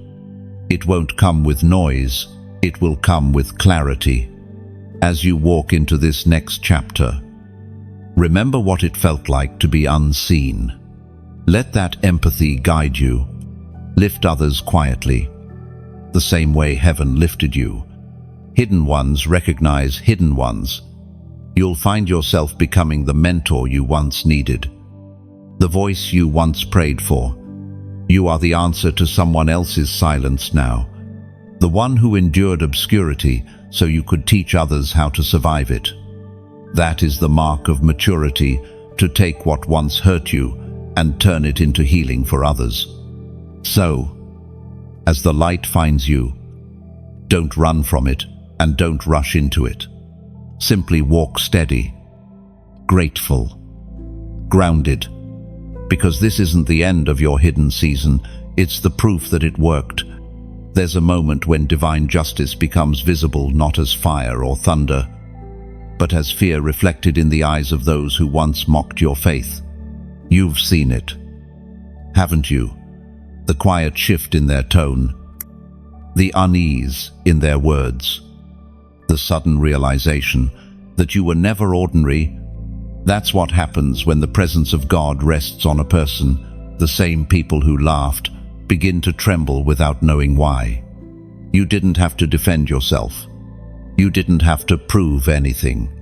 It won't come with noise, it will come with clarity. As you walk into this next chapter, remember what it felt like to be unseen. Let that empathy guide you. Lift others quietly, the same way heaven lifted you. Hidden ones recognize hidden ones. You'll find yourself becoming the mentor you once needed, the voice you once prayed for. You are the answer to someone else's silence now, the one who endured obscurity so you could teach others how to survive it. That is the mark of maturity, to take what once hurt you and turn it into healing for others. So, as the light finds you, don't run from it and don't rush into it. Simply walk steady, grateful, grounded, because this isn't the end of your hidden season, it's the proof that it worked. There's a moment when divine justice becomes visible not as fire or thunder, but as fear reflected in the eyes of those who once mocked your faith. You've seen it, haven't you? The quiet shift in their tone, the unease in their words, the sudden realization that you were never ordinary. That's what happens when the presence of God rests on a person. The same people who laughed begin to tremble without knowing why. You didn't have to defend yourself. You didn't have to prove anything.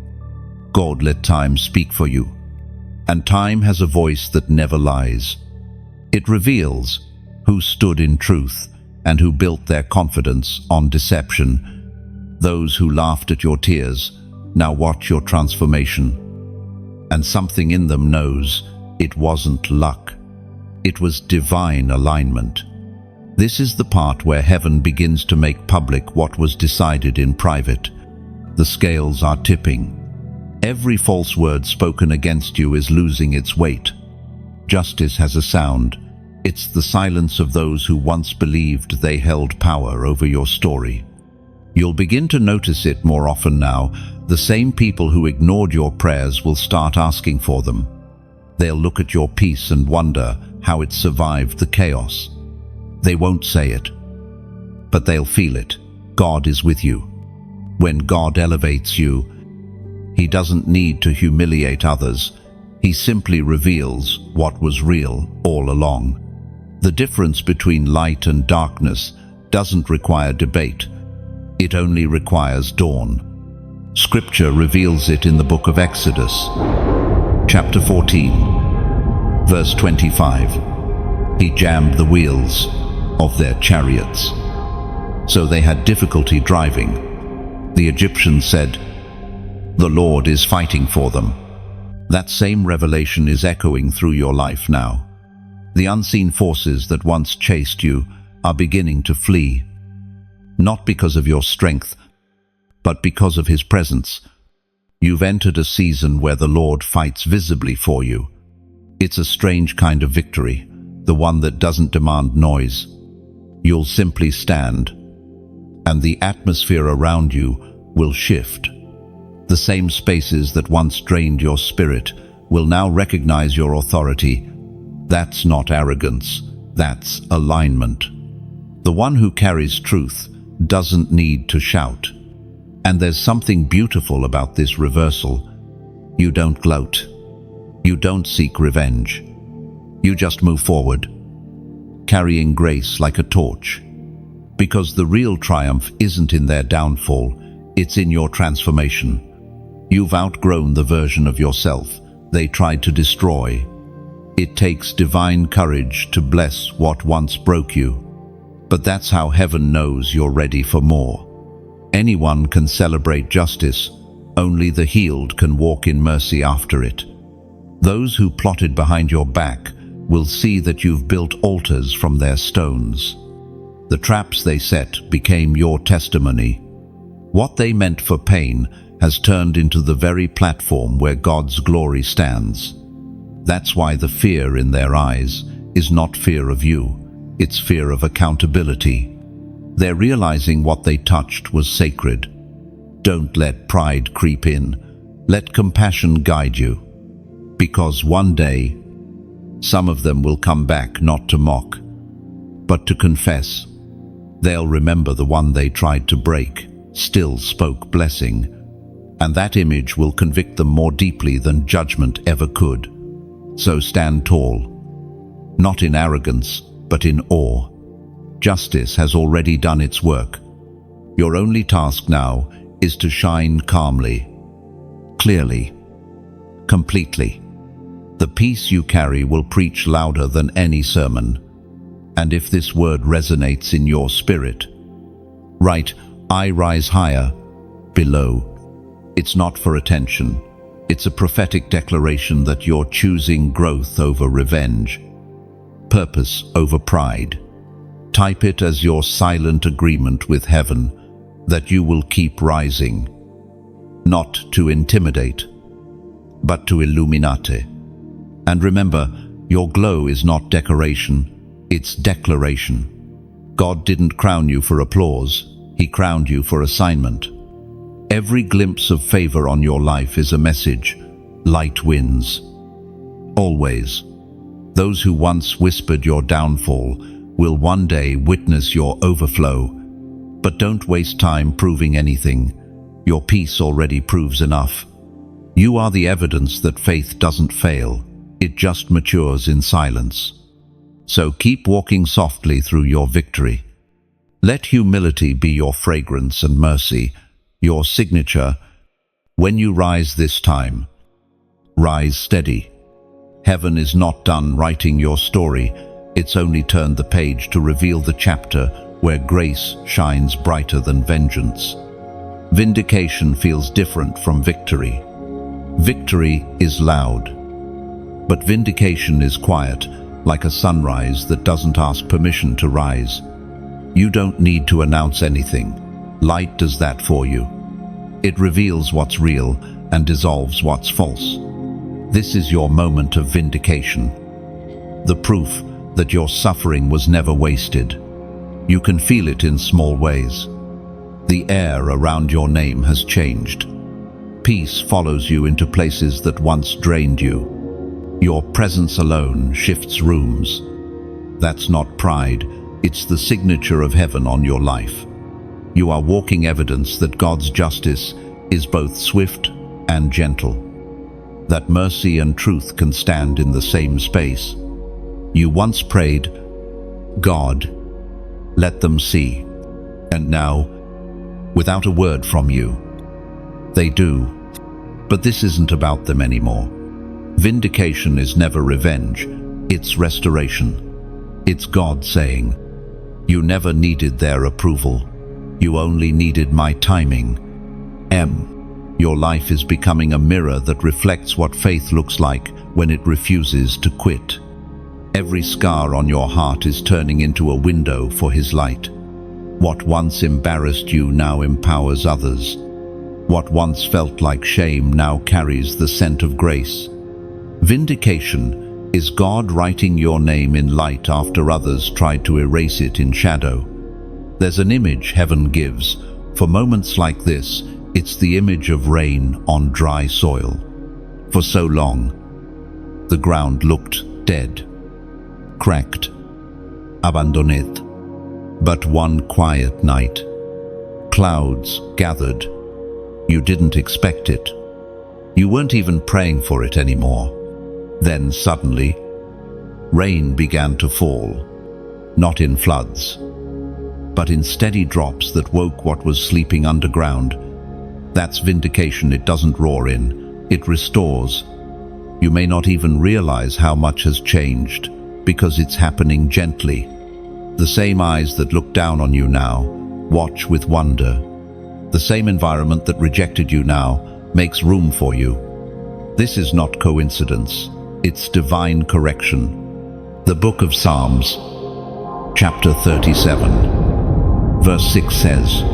God let time speak for you. And time has a voice that never lies. It reveals who stood in truth and who built their confidence on deception. Those who laughed at your tears now watch your transformation. And something in them knows it wasn't luck. It was divine alignment. This is the part where heaven begins to make public what was decided in private. The scales are tipping. Every false word spoken against you is losing its weight. Justice has a sound. It's the silence of those who once believed they held power over your story. You'll begin to notice it more often now. The same people who ignored your prayers will start asking for them. They'll look at your peace and wonder how it survived the chaos. They won't say it, but they'll feel it. God is with you. When God elevates you, He doesn't need to humiliate others. He simply reveals what was real all along. The difference between light and darkness doesn't require debate. It only requires dawn. Scripture reveals it in the book of Exodus, chapter 14, verse 25. He jammed the wheels of their chariots, so they had difficulty driving. The Egyptians said, "The Lord is fighting for them." That same revelation is echoing through your life now. The unseen forces that once chased you are beginning to flee, not because of your strength, but because of His presence. You've entered a season where the Lord fights visibly for you. It's a strange kind of victory, the one that doesn't demand noise. You'll simply stand, and the atmosphere around you will shift. The same spaces that once drained your spirit will now recognize your authority. That's not arrogance, that's alignment. The one who carries truth doesn't need to shout. And there's something beautiful about this reversal. You don't gloat. You don't seek revenge. You just move forward, carrying grace like a torch. Because the real triumph isn't in their downfall, it's in your transformation. You've outgrown the version of yourself they tried to destroy. It takes divine courage to bless what once broke you. But that's how heaven knows you're ready for more. Anyone can celebrate justice, only the healed can walk in mercy after it. Those who plotted behind your back will see that you've built altars from their stones. The traps they set became your testimony. What they meant for pain has turned into the very platform where God's glory stands. That's why the fear in their eyes is not fear of you, it's fear of accountability. They're realizing what they touched was sacred. Don't let pride creep in. Let compassion guide you. Because one day, some of them will come back not to mock, but to confess. They'll remember the one they tried to break still spoke blessing, and that image will convict them more deeply than judgment ever could. So stand tall, not in arrogance, but in awe. Justice has already done its work. Your only task now is to shine calmly, clearly, completely. The peace you carry will preach louder than any sermon. And if this word resonates in your spirit, write, "I rise higher," below. It's not for attention. It's a prophetic declaration that you're choosing growth over revenge, purpose over pride. Type it as your silent agreement with heaven that you will keep rising, not to intimidate, but to illuminate. And remember, your glow is not decoration, it's declaration. God didn't crown you for applause, He crowned you for assignment. Every glimpse of favor on your life is a message. Light wins. Always. Those who once whispered your downfall will one day witness your overflow. But don't waste time proving anything. Your peace already proves enough. You are the evidence that faith doesn't fail. It just matures in silence. So keep walking softly through your victory. Let humility be your fragrance and mercy, your signature. When you rise this time, rise steady. Heaven is not done writing your story. It's only turned the page to reveal the chapter where grace shines brighter than vengeance. Vindication feels different from victory. Victory is loud, but vindication is quiet, like a sunrise that doesn't ask permission to rise. You don't need to announce anything. Light does that for you. It reveals what's real and dissolves what's false. This is your moment of vindication. The proof that your suffering was never wasted. You can feel it in small ways. The air around your name has changed. Peace follows you into places that once drained you. Your presence alone shifts rooms. That's not pride, it's the signature of heaven on your life. You are walking evidence that God's justice is both swift and gentle. That mercy and truth can stand in the same space. You once prayed, "God, let them see." And now, without a word from you, they do. But this isn't about them anymore. Vindication is never revenge, it's restoration. It's God saying, "You never needed their approval. You only needed my timing." Your life is becoming a mirror that reflects what faith looks like when it refuses to quit. Every scar on your heart is turning into a window for His light. What once embarrassed you now empowers others. What once felt like shame now carries the scent of grace. Vindication is God writing your name in light after others tried to erase it in shadow. There's an image heaven gives. For moments like this, it's the image of rain on dry soil. For so long, the ground looked dead, cracked, abandoned. But one quiet night, clouds gathered. You didn't expect it. You weren't even praying for it anymore. Then suddenly, rain began to fall, not in floods, but in steady drops that woke what was sleeping underground. That's vindication. It doesn't roar in, it restores. You may not even realize how much has changed, because it's happening gently. The same eyes that look down on you now watch with wonder. The same environment that rejected you now makes room for you. This is not coincidence, it's divine correction. The Book of Psalms, chapter 37, verse 6 says,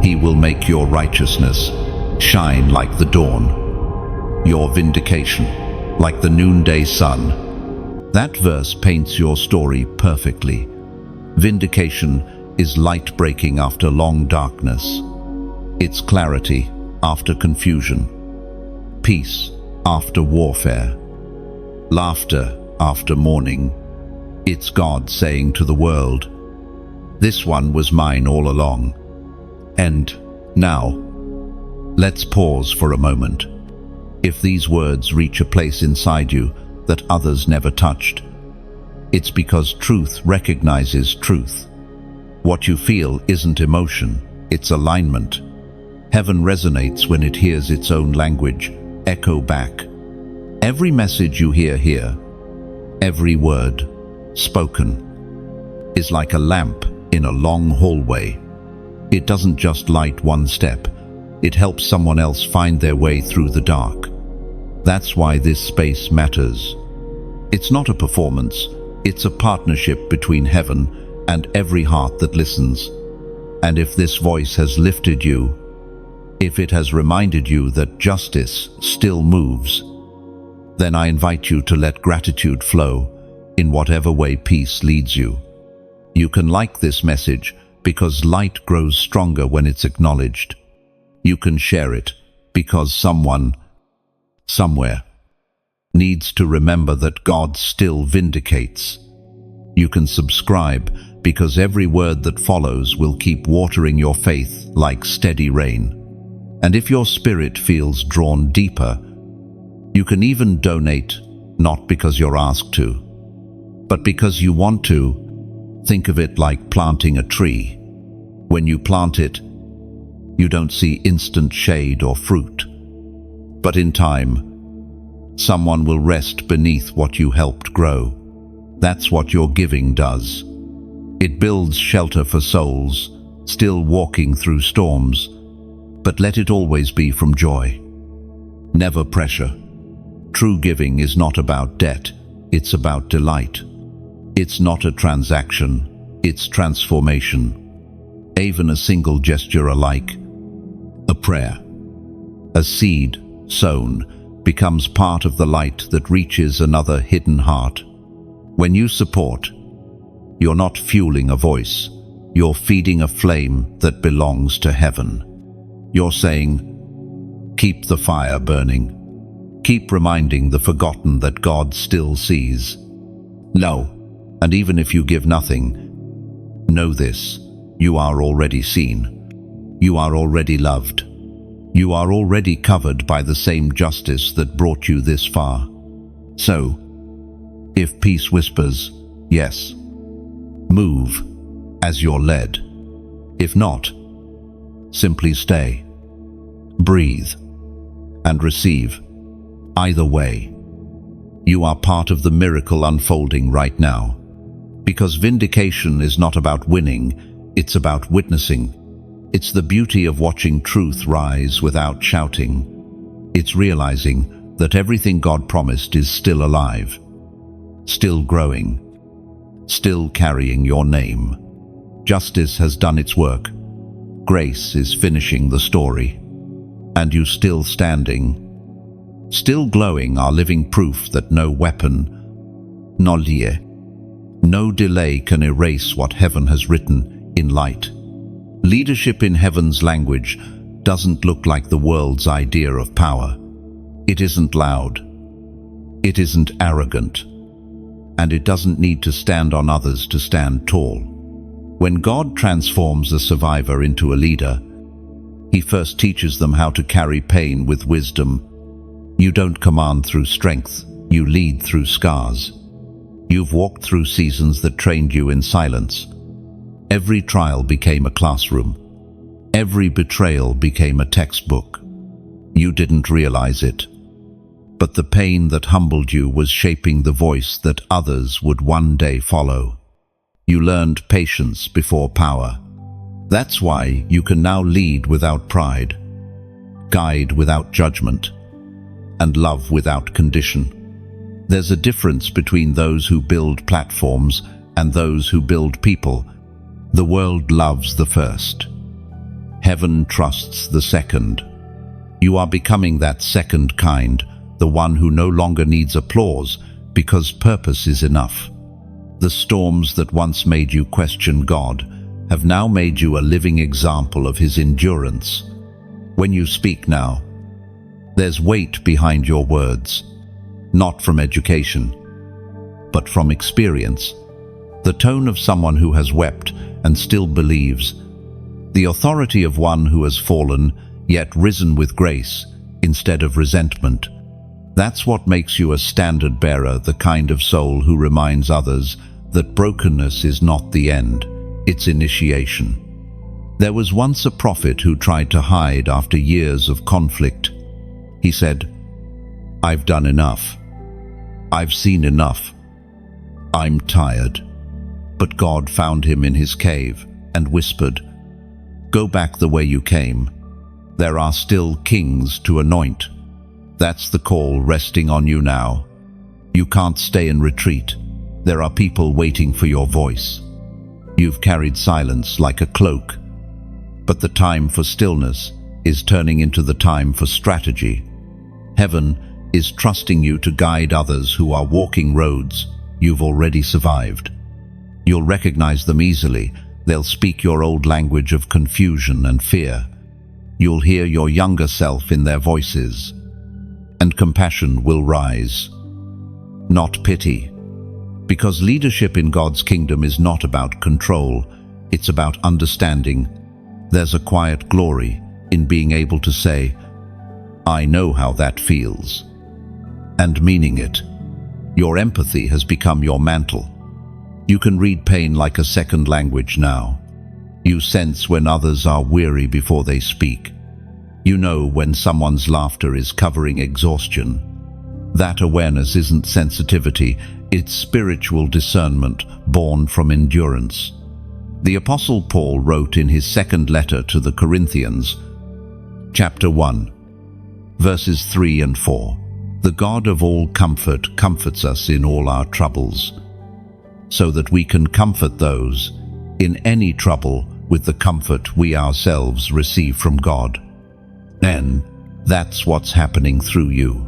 "He will make your righteousness shine like the dawn, your vindication like the noonday sun." That verse paints your story perfectly. Vindication is light breaking after long darkness. It's clarity after confusion, peace after warfare, laughter after mourning. It's God saying to the world, "This one was mine all along." And now, let's pause for a moment. If these words reach a place inside you that others never touched, it's because truth recognizes truth. What you feel isn't emotion, it's alignment. Heaven resonates when it hears its own language echo back. Every message you hear here, every word spoken, is like a lamp in a long hallway. It doesn't just light one step, it helps someone else find their way through the dark. That's why this space matters. It's not a performance, it's a partnership between heaven and every heart that listens. And if this voice has lifted you, if it has reminded you that justice still moves, then I invite you to let gratitude flow in whatever way peace leads you. You can like this message because light grows stronger when it's acknowledged. You can share it because someone, somewhere, needs to remember that God still vindicates. You can subscribe because every word that follows will keep watering your faith like steady rain. And if your spirit feels drawn deeper, you can even donate, not because you're asked to, but because you want to. Think of it like planting a tree. When you plant it, you don't see instant shade or fruit. But in time, someone will rest beneath what you helped grow. That's what your giving does. It builds shelter for souls, still walking through storms, but let it always be from joy. Never pressure. True giving is not about debt, it's about delight. It's not a transaction, it's transformation. Even a single gesture alike, a prayer, a seed sown, becomes part of the light that reaches another hidden heart. When you support, you're not fueling a voice, you're feeding a flame that belongs to heaven. You're saying, keep the fire burning. Keep reminding the forgotten that God still sees. No, and even if you give nothing, know this, you are already seen. You are already loved. You are already covered by the same justice that brought you this far. So, if peace whispers, yes, move as you're led. If not, simply stay, breathe, and receive. Either way, you are part of the miracle unfolding right now. Because vindication is not about winning, it's about witnessing. It's the beauty of watching truth rise without shouting. It's realizing that everything God promised is still alive, still growing, still carrying your name. Justice has done its work. Grace is finishing the story. And you still standing, still glowing, are living proof that no weapon, no delay can erase what heaven has written in light. Leadership in heaven's language doesn't look like the world's idea of power. It isn't loud. It isn't arrogant. And it doesn't need to stand on others to stand tall. When God transforms a survivor into a leader, He first teaches them how to carry pain with wisdom. You don't command through strength, you lead through scars. You've walked through seasons that trained you in silence. Every trial became a classroom. Every betrayal became a textbook. You didn't realize it, But the pain that humbled you was shaping the voice that others would one day follow. You learned patience before power. That's why you can now lead without pride, guide without judgment, and love without condition. There's a difference between those who build platforms and those who build people. The world loves the first. Heaven trusts the second. You are becoming that second kind, the one who no longer needs applause because purpose is enough. The storms that once made you question God have now made you a living example of His endurance. When you speak now, there's weight behind your words, not from education, but from experience. The tone of someone who has wept and still believes. The authority of one who has fallen, yet risen with grace instead of resentment. That's what makes you a standard bearer, the kind of soul who reminds others that brokenness is not the end, it's initiation. There was once a prophet who tried to hide after years of conflict. He said, "I've done enough. I've seen enough. I'm tired." But God found him in his cave and whispered, "Go back the way you came. There are still kings to anoint." That's the call resting on you now. You can't stay in retreat. There are people waiting for your voice. You've carried silence like a cloak, but the time for stillness is turning into the time for strategy. Heaven is trusting you to guide others who are walking roads you've already survived. You'll recognize them easily. They'll speak your old language of confusion and fear. You'll hear your younger self in their voices, and compassion will rise, not pity. Because leadership in God's kingdom is not about control, it's about understanding. There's a quiet glory in being able to say, "I know how that feels," and meaning it. Your empathy has become your mantle. You can read pain like a second language now. You sense when others are weary before they speak. You know when someone's laughter is covering exhaustion. That awareness isn't sensitivity, it's spiritual discernment born from endurance. The Apostle Paul wrote in his second letter to the Corinthians, chapter 1, verses 3 and 4, "The God of all comfort comforts us in all our troubles, so that we can comfort those in any trouble with the comfort we ourselves receive from God." And that's what's happening through you.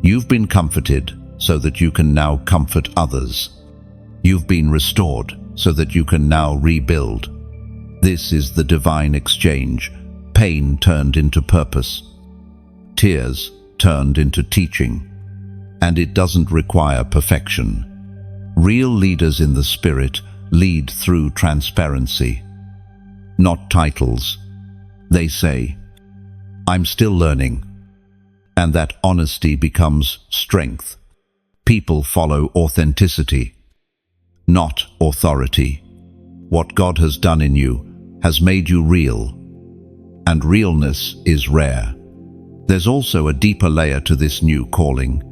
You've been comforted so that you can now comfort others. You've been restored so that you can now rebuild. This is the divine exchange, pain turned into purpose, tears turned into teaching. And it doesn't require perfection. Real leaders in the Spirit lead through transparency, not titles. They say, "I'm still learning," and that honesty becomes strength. People follow authenticity, not authority. What God has done in you has made you real, and realness is rare. There's also a deeper layer to this new calling.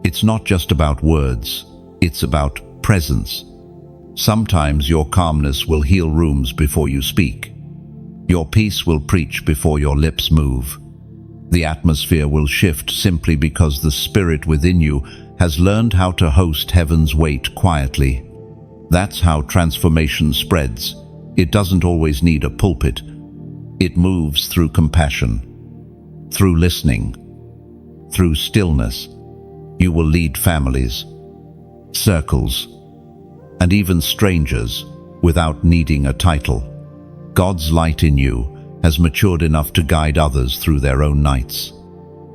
It's not just about words, it's about presence. Sometimes your calmness will heal rooms before you speak. Your peace will preach before your lips move. The atmosphere will shift simply because the Spirit within you has learned how to host heaven's weight quietly. That's how transformation spreads. It doesn't always need a pulpit. It moves through compassion, through listening, through stillness. You will lead families, circles, and even strangers without needing a title. God's light in you has matured enough to guide others through their own nights.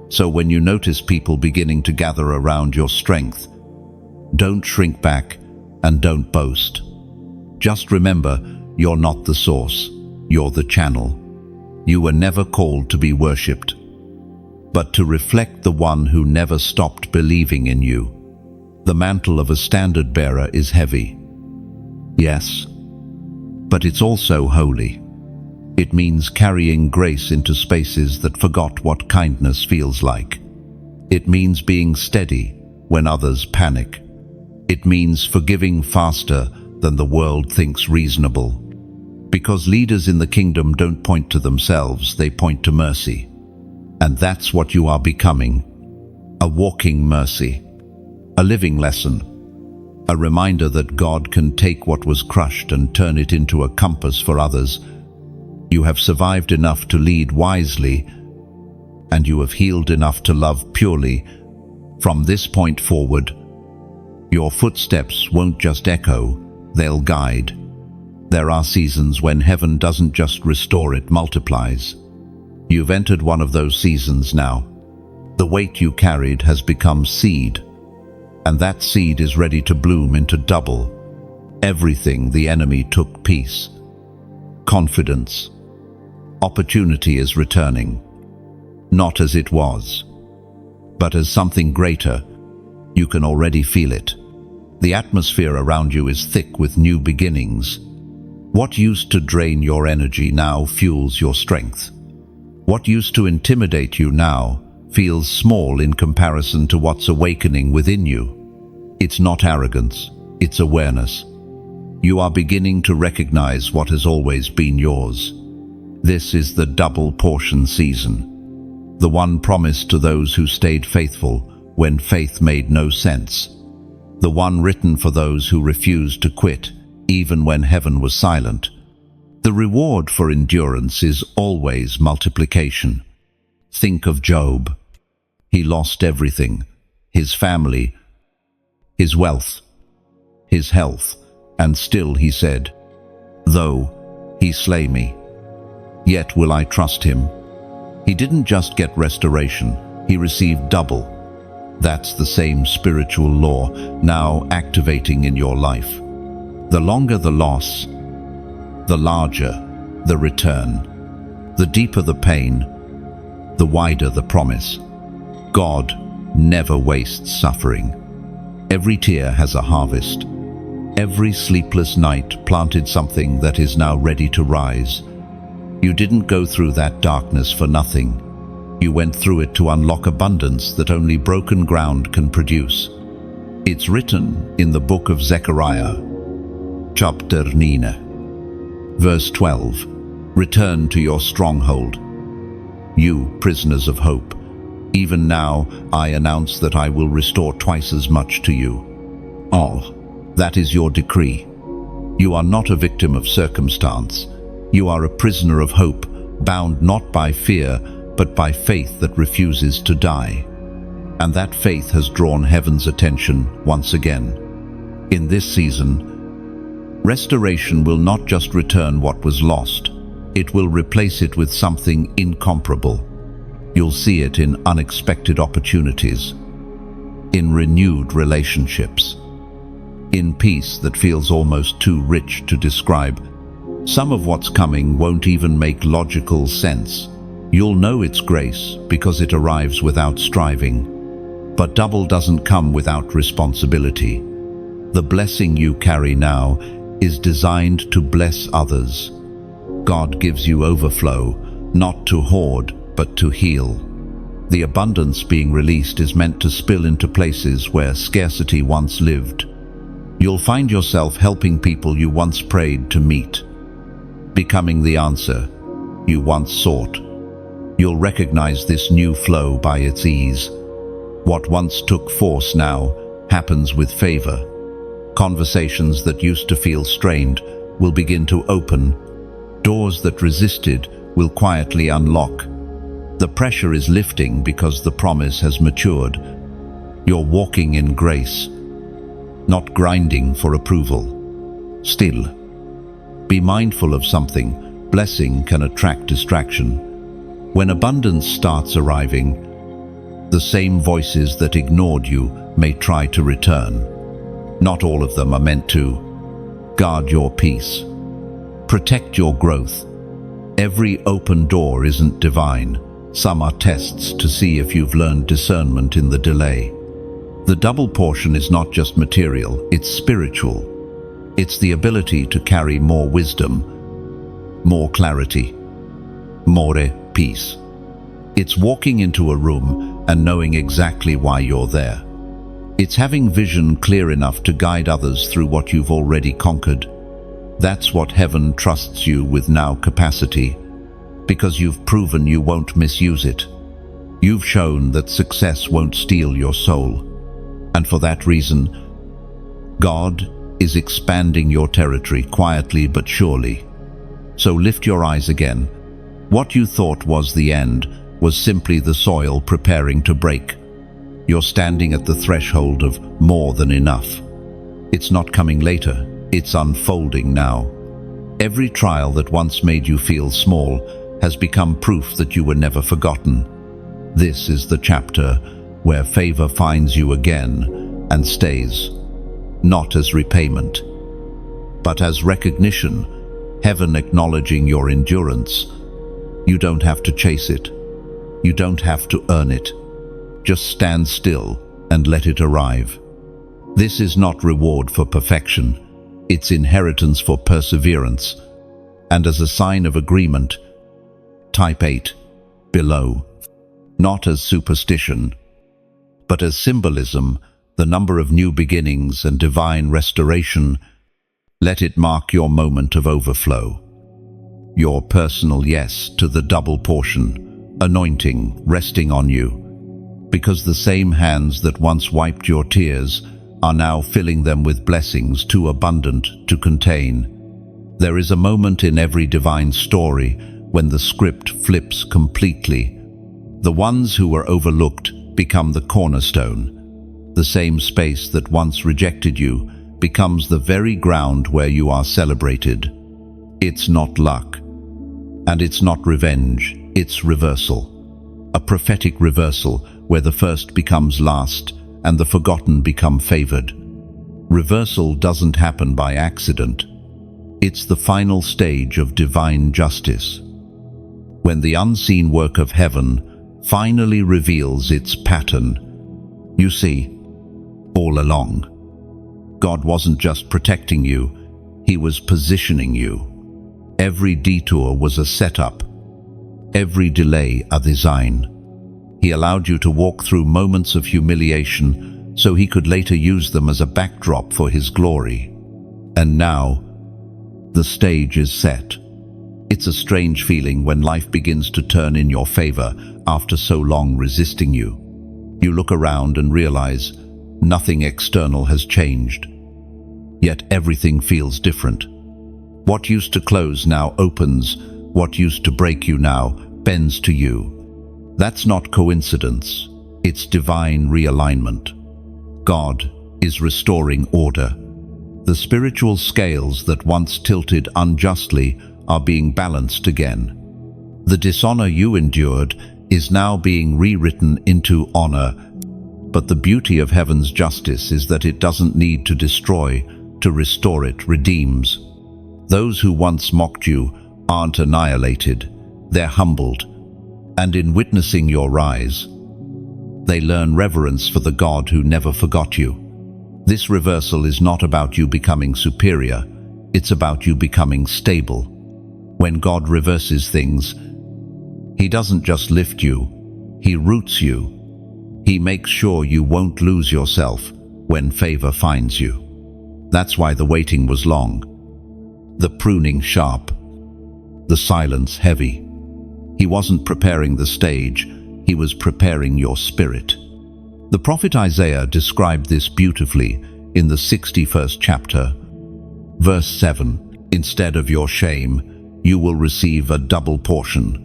So when you notice people beginning to gather around your strength, don't shrink back and don't boast. Just remember, you're not the source, you're the channel. You were never called to be worshipped, but to reflect the one who never stopped believing in you. The mantle of a standard bearer is heavy, yes, but it's also holy. It means carrying grace into spaces that forgot what kindness feels like. It means being steady when others panic. It means forgiving faster than the world thinks reasonable. Because leaders in the kingdom don't point to themselves, they point to mercy. And that's what you are becoming. A walking mercy. A living lesson. A reminder that God can take what was crushed and turn it into a compass for others. You have survived enough to lead wisely, and you have healed enough to love purely. From this point forward, your footsteps won't just echo, they'll guide. There are seasons when heaven doesn't just restore, it multiplies. You've entered one of those seasons now. The weight you carried has become seed, and that seed is ready to bloom into double. Everything the enemy took: peace, confidence, opportunity is returning. Not as it was, but as something greater. You can already feel it. The atmosphere around you is thick with new beginnings. What used to drain your energy now fuels your strength. What used to intimidate you now feels small in comparison to what's awakening within you. It's not arrogance, it's awareness. You are beginning to recognize what has always been yours. This is the double portion season, the one promised to those who stayed faithful when faith made no sense, the one written for those who refused to quit even when heaven was silent. The reward for endurance is always multiplication. Think of Job. He lost everything: his family, his wealth, his health, and still he said, "Though he slay me, yet will I trust him." He didn't just get restoration, he received double. That's the same spiritual law now activating in your life. The longer the loss, the larger the return. The deeper the pain, the wider the promise. God never wastes suffering. Every tear has a harvest. Every sleepless night planted something that is now ready to rise. You didn't go through that darkness for nothing. You went through it to unlock abundance that only broken ground can produce. It's written in the book of Zechariah, chapter 9, verse 12, "Return to your stronghold, you prisoners of hope. Even now I announce that I will restore twice as much to you." Oh, that is your decree. You are not a victim of circumstance. You are a prisoner of hope, bound not by fear, but by faith that refuses to die. And that faith has drawn heaven's attention once again. In this season, restoration will not just return what was lost, it will replace it with something incomparable. You'll see it in unexpected opportunities, in renewed relationships, in peace that feels almost too rich to describe. Some of what's coming won't even make logical sense. You'll know it's grace because it arrives without striving. But double doesn't come without responsibility. The blessing you carry now is designed to bless others. God gives you overflow, not to hoard, but to heal. The abundance being released is meant to spill into places where scarcity once lived. You'll find yourself helping people you once prayed to meet, becoming the answer you once sought. You'll recognize this new flow by its ease. What once took force now happens with favor. Conversations that used to feel strained will begin to open. Doors that resisted will quietly unlock. The pressure is lifting because the promise has matured. You're walking in grace, not grinding for approval. Still, be mindful of something. Blessing can attract distraction. When abundance starts arriving, the same voices that ignored you may try to return. Not all of them are meant to. Guard your peace. Protect your growth. Every open door isn't divine. Some are tests to see if you've learned discernment in the delay. The double portion is not just material, it's spiritual. It's the ability to carry more wisdom, more clarity, more peace. It's walking into a room and knowing exactly why you're there. It's having vision clear enough to guide others through what you've already conquered. That's what heaven trusts you with now capacity, because you've proven you won't misuse it. You've shown that success won't steal your soul. And for that reason, God is expanding your territory quietly but surely. So lift your eyes again. What you thought was the end was simply the soil preparing to break. You're standing at the threshold of more than enough. It's not coming later, it's unfolding now. Every trial that once made you feel small has become proof that you were never forgotten. This is the chapter where favor finds you again and stays, not as repayment, but as recognition, heaven acknowledging your endurance. You don't have to chase it. You don't have to earn it. Just stand still and let it arrive. This is not reward for perfection. It's inheritance for perseverance. And as a sign of agreement, type 8 below. Not as superstition, but as symbolism, the number of new beginnings and divine restoration. Let it mark your moment of overflow. Your personal yes to the double portion, anointing resting on you. Because the same hands that once wiped your tears are now filling them with blessings too abundant to contain. There is a moment in every divine story when the script flips completely. The ones who were overlooked become the cornerstone. The same space that once rejected you becomes the very ground where you are celebrated. It's not luck, and it's not revenge, it's reversal. A prophetic reversal where the first becomes last and the forgotten become favored. Reversal doesn't happen by accident. It's the final stage of divine justice. When the unseen work of heaven finally reveals its pattern. You see, all along, God wasn't just protecting you, He was positioning you. Every detour was a setup, every delay a design. He allowed you to walk through moments of humiliation so He could later use them as a backdrop for His glory. And now, the stage is set. It's a strange feeling when life begins to turn in your favor after so long resisting you. You look around and realize nothing external has changed. Yet everything feels different. What used to close now opens. What used to break you now bends to you. That's not coincidence. It's divine realignment. God is restoring order. The spiritual scales that once tilted unjustly are being balanced again. The dishonor you endured is now being rewritten into honor. But the beauty of heaven's justice is that it doesn't need to destroy to restore, it redeems. Those who once mocked you aren't annihilated, they're humbled. And in witnessing your rise, they learn reverence for the God who never forgot you. This reversal is not about you becoming superior, it's about you becoming stable. When God reverses things, He doesn't just lift you, He roots you. He makes sure you won't lose yourself when favor finds you. That's why the waiting was long, the pruning sharp, the silence heavy. He wasn't preparing the stage, He was preparing your spirit. The prophet Isaiah described this beautifully in the 61st chapter. Verse 7, "Instead of your shame, you will receive a double portion.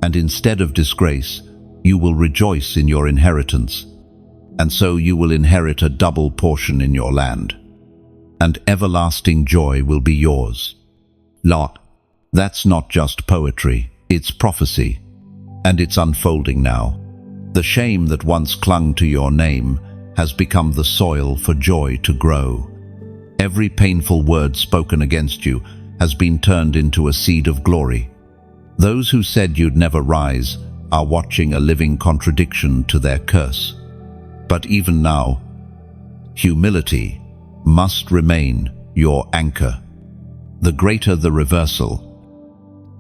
And instead of disgrace, you will rejoice in your inheritance. And so you will inherit a double portion in your land. And everlasting joy will be yours." Lot, that's not just poetry, it's prophecy. And it's unfolding now. The shame that once clung to your name has become the soil for joy to grow. Every painful word spoken against you has been turned into a seed of glory. Those who said you'd never rise are watching a living contradiction to their curse. But even now, humility must remain your anchor. The greater the reversal,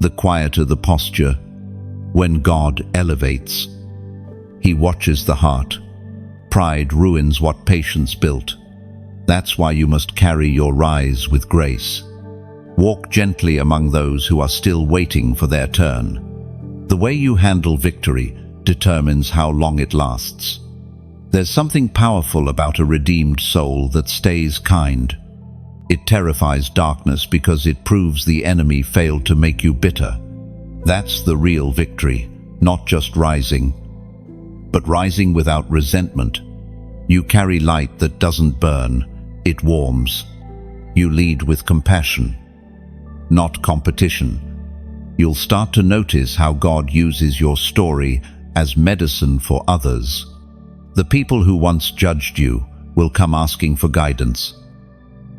the quieter the posture. When God elevates, He watches the heart. Pride ruins what patience built. That's why you must carry your rise with grace. Walk gently among those who are still waiting for their turn. The way you handle victory determines how long it lasts. There's something powerful about a redeemed soul that stays kind. It terrifies darkness because it proves the enemy failed to make you bitter. That's the real victory, not just rising, but rising without resentment. You carry light that doesn't burn, it warms. You lead with compassion, not competition. You'll start to notice how God uses your story as medicine for others. The people who once judged you will come asking for guidance,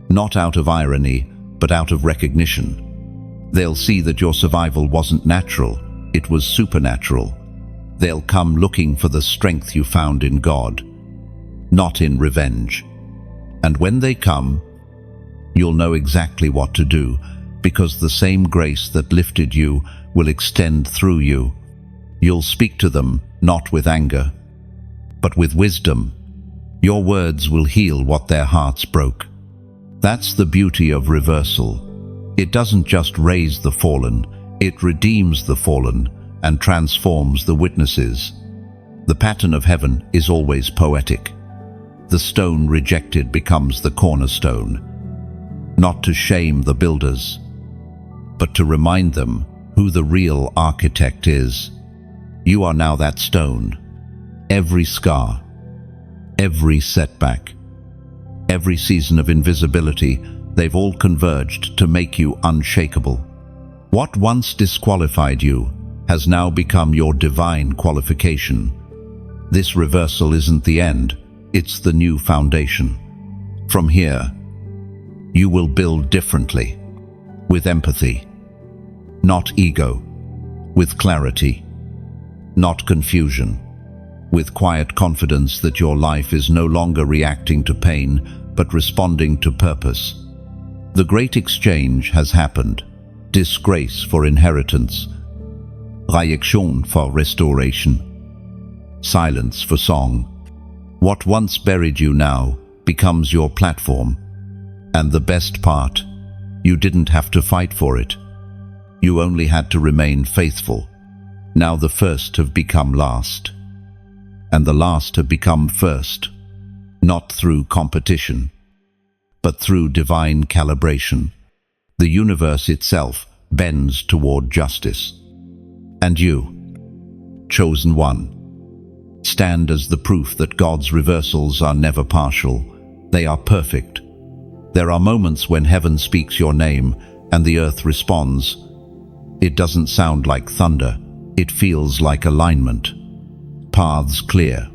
not out of irony, but out of recognition. They'll see that your survival wasn't natural, it was supernatural. They'll come looking for the strength you found in God, not in revenge. And when they come, you'll know exactly what to do, because the same grace that lifted you will extend through you. You'll speak to them, not with anger, but with wisdom. Your words will heal what their hearts broke. That's the beauty of reversal. It doesn't just raise the fallen, it redeems the fallen and transforms the witnesses. The pattern of heaven is always poetic. The stone rejected becomes the cornerstone, not to shame the builders, but to remind them who the real architect is. You are now that stone. Every scar, every setback, every season of invisibility, they've all converged to make you unshakable. What once disqualified you has now become your divine qualification. This reversal isn't the end, it's the new foundation. From here, you will build differently, with empathy, not ego, with clarity, not confusion, with quiet confidence that your life is no longer reacting to pain, but responding to purpose. The great exchange has happened. Disgrace for inheritance, réaction for restoration, silence for song. What once buried you now becomes your platform. And the best part, you didn't have to fight for it. You only had to remain faithful. Now the first have become last, and the last have become first, not through competition, but through divine calibration. The universe itself bends toward justice. And you, chosen one, stand as the proof that God's reversals are never partial. They are perfect. There are moments when heaven speaks your name and the earth responds. It doesn't sound like thunder. It feels like alignment. Paths clear.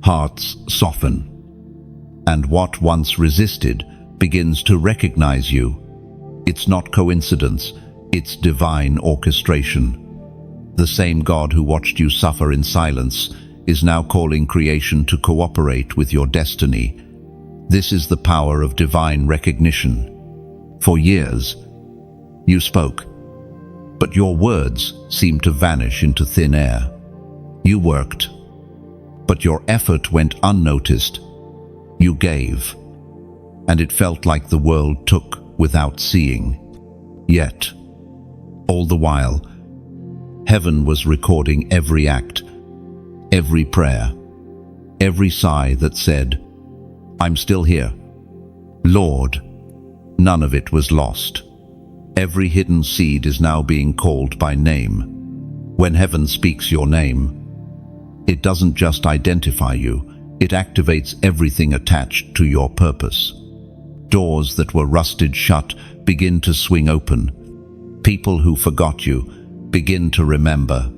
Hearts soften. And what once resisted begins to recognize you. It's not coincidence. It's divine orchestration. The same God who watched you suffer in silence is now calling creation to cooperate with your destiny. This is the power of divine recognition. For years, you spoke, but your words seemed to vanish into thin air. You worked, but your effort went unnoticed. You gave, and it felt like the world took without seeing. Yet, all the while, heaven was recording every act, every prayer, every sigh that said, "I'm still here." Lord, none of it was lost. Every hidden seed is now being called by name. When heaven speaks your name, it doesn't just identify you, it activates everything attached to your purpose. Doors that were rusted shut begin to swing open. People who forgot you begin to remember.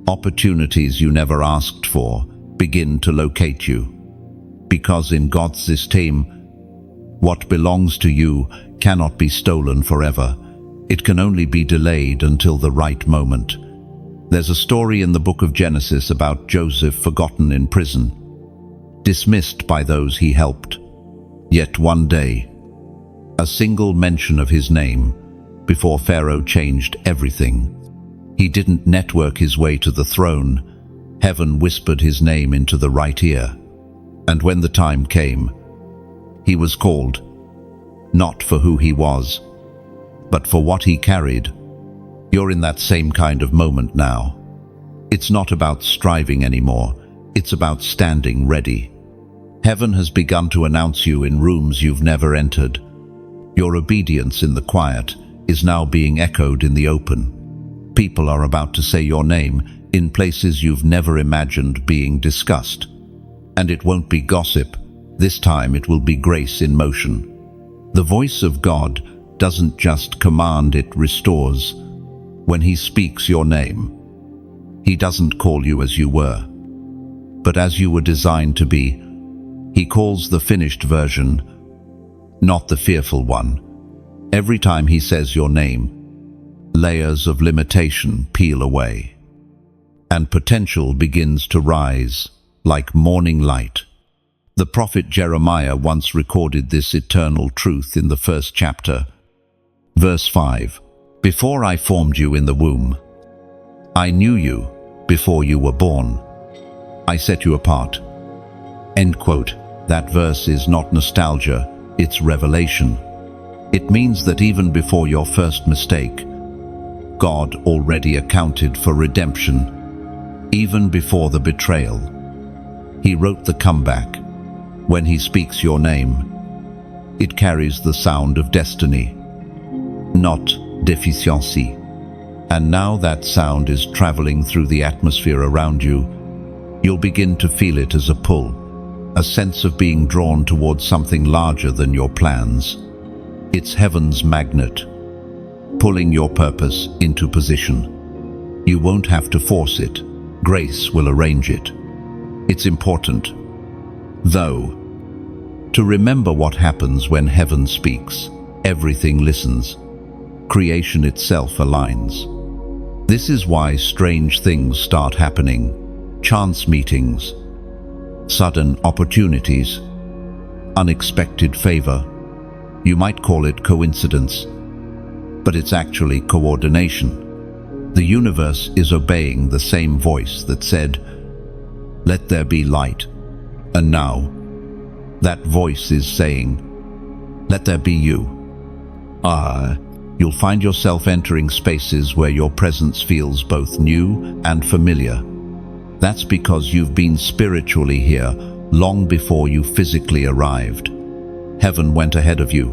Opportunities you never asked for begin to locate you. Because in God's system, what belongs to you cannot be stolen forever. It can only be delayed until the right moment. There's a story in the book of Genesis about Joseph forgotten in prison, dismissed by those he helped. Yet one day, a single mention of his name before Pharaoh changed everything. He didn't network his way to the throne. Heaven whispered his name into the right ear, and when the time came, he was called, not for who he was, but for what he carried. You're in that same kind of moment now. It's not about striving anymore, it's about standing ready. Heaven has begun to announce you in rooms you've never entered. Your obedience in the quiet is now being echoed in the open. People are about to say your name in places you've never imagined being discussed. And it won't be gossip. This time it will be grace in motion. The voice of God doesn't just command, it restores. When he speaks your name, he doesn't call you as you were, but as you were designed to be. He calls the finished version, not the fearful one. Every time he says your name, layers of limitation peel away, and potential begins to rise like morning light. The prophet Jeremiah once recorded this eternal truth in the first chapter. Verse 5, "Before I formed you in the womb, I knew you. Before you were born, I set you apart." End quote. That verse is not nostalgia, it's revelation. It means that even before your first mistake, God already accounted for redemption. Even before the betrayal, he wrote the comeback. When he speaks your name, it carries the sound of destiny, not deficiency. And now that sound is traveling through the atmosphere around you. You'll begin to feel it as a pull, a sense of being drawn towards something larger than your plans. It's heaven's magnet, pulling your purpose into position. You won't have to force it. Grace will arrange it. It's important, though, to remember what happens when heaven speaks. Everything listens. Creation itself aligns. This is why strange things start happening. Chance meetings, sudden opportunities, unexpected favor. You might call it coincidence, but it's actually coordination. The universe is obeying the same voice that said, "Let there be light." And now, that voice is saying, "Let there be you." You'll find yourself entering spaces where your presence feels both new and familiar. That's because you've been spiritually here long before you physically arrived. Heaven went ahead of you,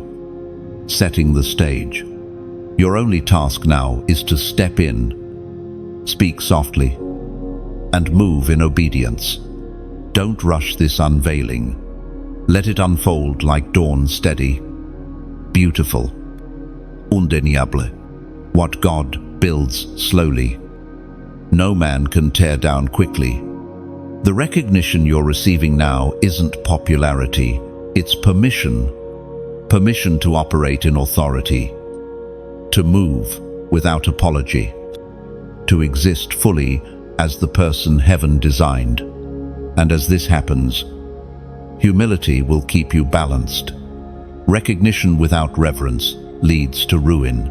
setting the stage. Your only task now is to step in, speak softly, and move in obedience. Don't rush this unveiling. Let it unfold like dawn, steady, beautiful, undeniable. What God builds slowly, no man can tear down quickly. The recognition you're receiving now isn't popularity, it's permission. Permission to operate in authority, to move without apology, to exist fully as the person heaven designed. And as this happens, humility will keep you balanced. Recognition without reverence leads to ruin.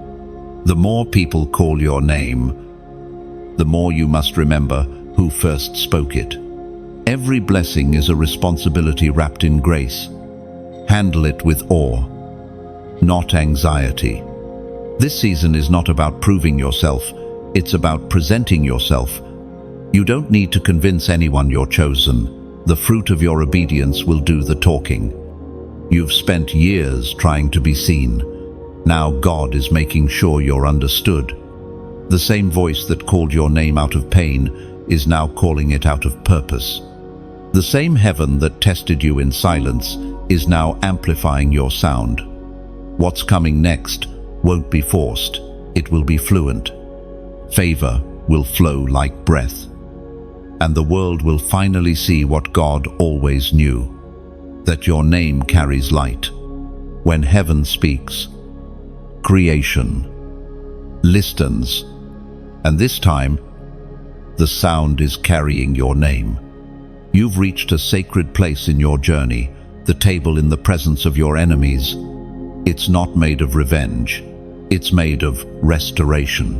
The more people call your name, the more you must remember who first spoke it. Every blessing is a responsibility wrapped in grace. Handle it with awe, not anxiety. This season is not about proving yourself, it's about presenting yourself. You don't need to convince anyone you're chosen. The fruit of your obedience will do the talking. You've spent years trying to be seen. Now God is making sure you're understood. The same voice that called your name out of pain is now calling it out of purpose. The same heaven that tested you in silence is now amplifying your sound. What's coming next won't be forced, it will be fluent. Favor will flow like breath, and the world will finally see what God always knew, that your name carries light. When heaven speaks, creation listens, and this time, the sound is carrying your name. You've reached a sacred place in your journey, the table in the presence of your enemies. It's not made of revenge, it's made of restoration.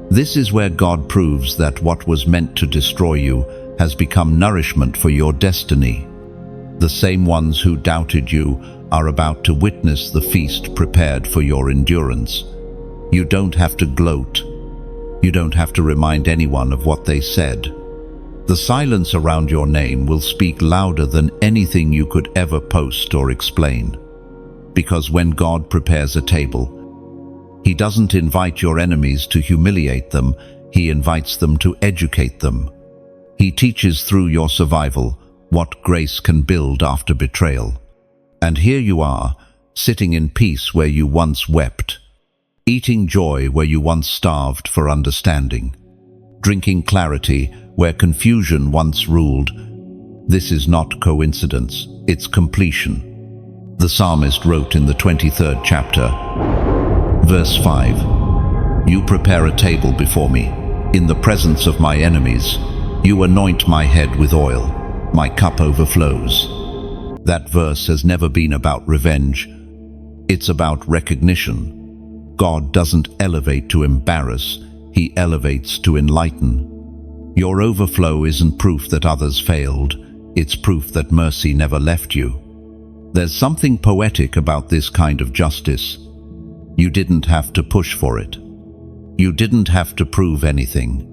This is where God proves that what was meant to destroy you has become nourishment for your destiny. The same ones who doubted you are about to witness the feast prepared for your endurance. You don't have to gloat. You don't have to remind anyone of what they said. The silence around your name will speak louder than anything you could ever post or explain. Because when God prepares a table, He doesn't invite your enemies to humiliate them, He invites them to educate them. He teaches through your survival what grace can build after betrayal. And here you are, sitting in peace where you once wept, eating joy where you once starved for understanding, drinking clarity where confusion once ruled. This is not coincidence, it's completion. The psalmist wrote in the 23rd chapter, verse 5, "You prepare a table before me, in the presence of my enemies. You anoint my head with oil, my cup overflows." That verse has never been about revenge. It's about recognition. God doesn't elevate to embarrass, He elevates to enlighten. Your overflow isn't proof that others failed, it's proof that mercy never left you. There's something poetic about this kind of justice. You didn't have to push for it. You didn't have to prove anything.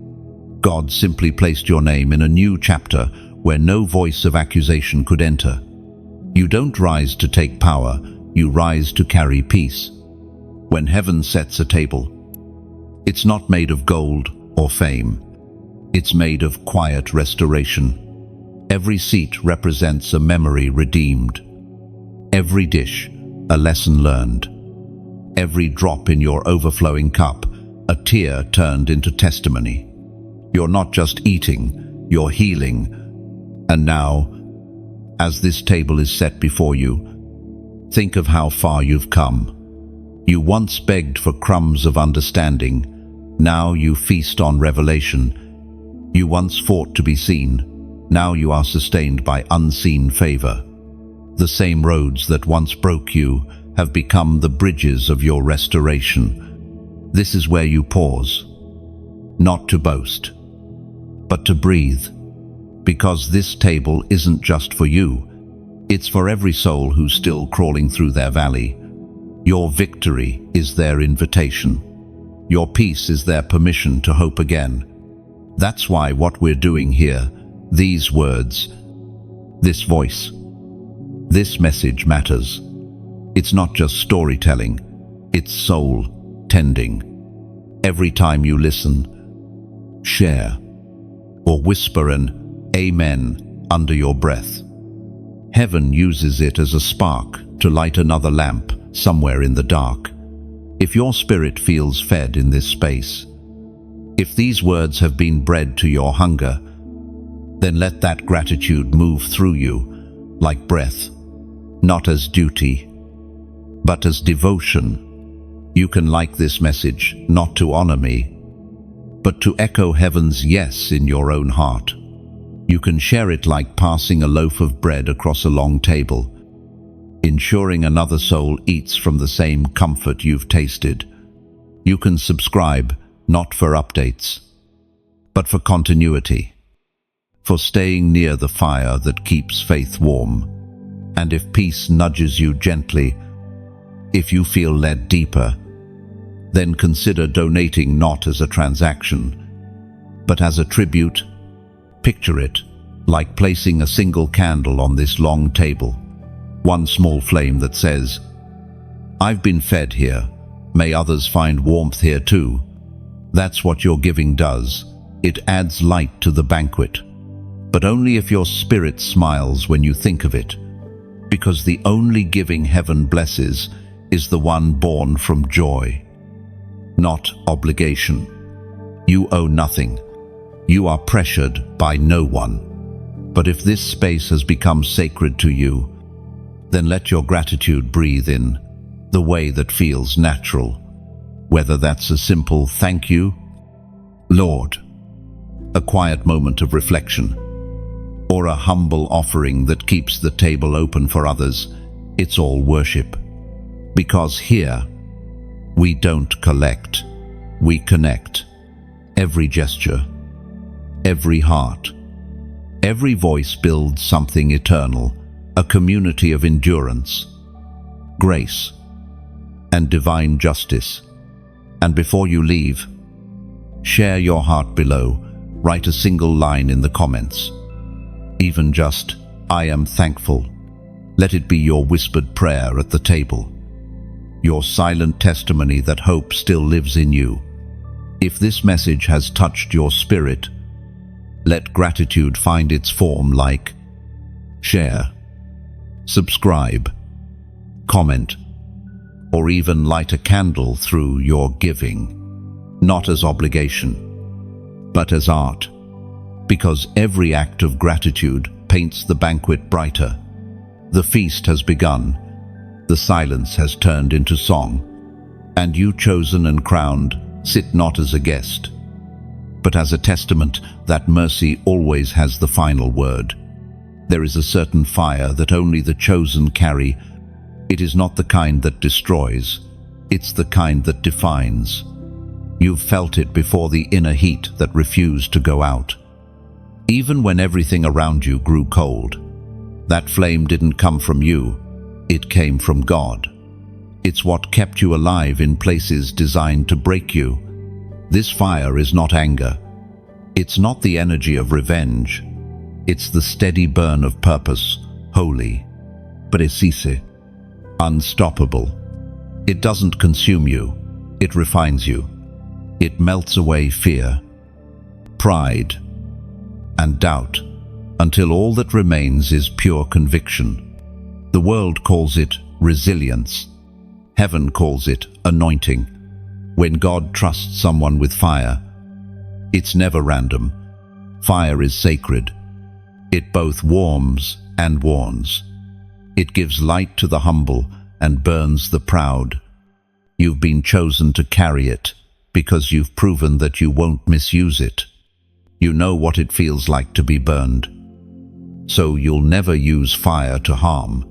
God simply placed your name in a new chapter where no voice of accusation could enter. You don't rise to take power, you rise to carry peace. When heaven sets a table, it's not made of gold or fame. It's made of quiet restoration. Every seat represents a memory redeemed. Every dish, a lesson learned. Every drop in your overflowing cup, a tear turned into testimony. You're not just eating, you're healing. And now, as this table is set before you, think of how far you've come. You once begged for crumbs of understanding, now you feast on revelation. You once fought to be seen, now you are sustained by unseen favor. The same roads that once broke you have become the bridges of your restoration. This is where you pause, not to boast, but to breathe, because this table isn't just for you, it's for every soul who's still crawling through their valley. Your victory is their invitation. Your peace is their permission to hope again. That's why what we're doing here, these words, this voice, this message matters. It's not just storytelling, it's soul tending. Every time you listen, share, or whisper an amen under your breath, heaven uses it as a spark to light another lamp somewhere in the dark. If your spirit feels fed in this space, if these words have been bread to your hunger, then let that gratitude move through you like breath, not as duty, but as devotion. You can like this message not to honor me, but to echo heaven's yes in your own heart. You can share it like passing a loaf of bread across a long table, ensuring another soul eats from the same comfort you've tasted. You can subscribe, not for updates, but for continuity, for staying near the fire that keeps faith warm. And if peace nudges you gently, if you feel led deeper, then consider donating not as a transaction, but as a tribute. Picture it like placing a single candle on this long table, one small flame that says, "I've been fed here, may others find warmth here too." That's what your giving does. It adds light to the banquet, but only if your spirit smiles when you think of it, because the only giving heaven blesses is the one born from joy, not obligation. You owe nothing. You are pressured by no one. But if this space has become sacred to you, then let your gratitude breathe in the way that feels natural, whether that's a simple "thank you, Lord," a quiet moment of reflection, or a humble offering that keeps the table open for others. It's all worship. Because here, we don't collect, we connect. every gesture, every heart, every voice builds something eternal, a community of endurance, grace, and divine justice. And before you leave, share your heart below. Write a single line in the comments. Even just, "I am thankful." Let it be your whispered prayer at the table, your silent testimony that hope still lives in you. If this message has touched your spirit, let gratitude find its form like share, subscribe, comment, or even light a candle through your giving, not as obligation, but as art, because every act of gratitude paints the banquet brighter. The feast has begun, the silence has turned into song, and you, chosen and crowned, sit not as a guest, but as a testament that mercy always has the final word. There is a certain fire that only the chosen carry. It is not the kind that destroys, it's the kind that defines. You've felt it before, the inner heat that refused to go out. Even when everything around you grew cold, that flame didn't come from you, it came from God. It's what kept you alive in places designed to break you. This fire is not anger. It's not the energy of revenge. It's the steady burn of purpose, holy, precise, unstoppable. It doesn't consume you, it refines you. It melts away fear, pride, and doubt, until all that remains is pure conviction. The world calls it resilience. Heaven calls it anointing. When God trusts someone with fire, it's never random. Fire is sacred. It both warms and warns. It gives light to the humble and burns the proud. You've been chosen to carry it because you've proven that you won't misuse it. You know what it feels like to be burned. So you'll never use fire to harm.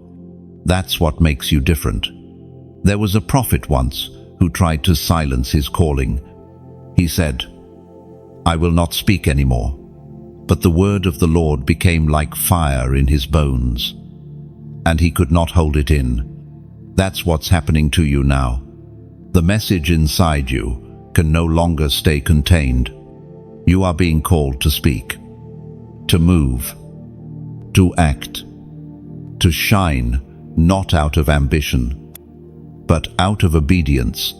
That's what makes you different. There was a prophet once who tried to silence his calling. He said, "I will not speak anymore." But the word of the Lord became like fire in his bones, and he could not hold it in. That's what's happening to you now. The message inside you can no longer stay contained. You are being called to speak, to move, to act, to shine, not out of ambition, but out of obedience.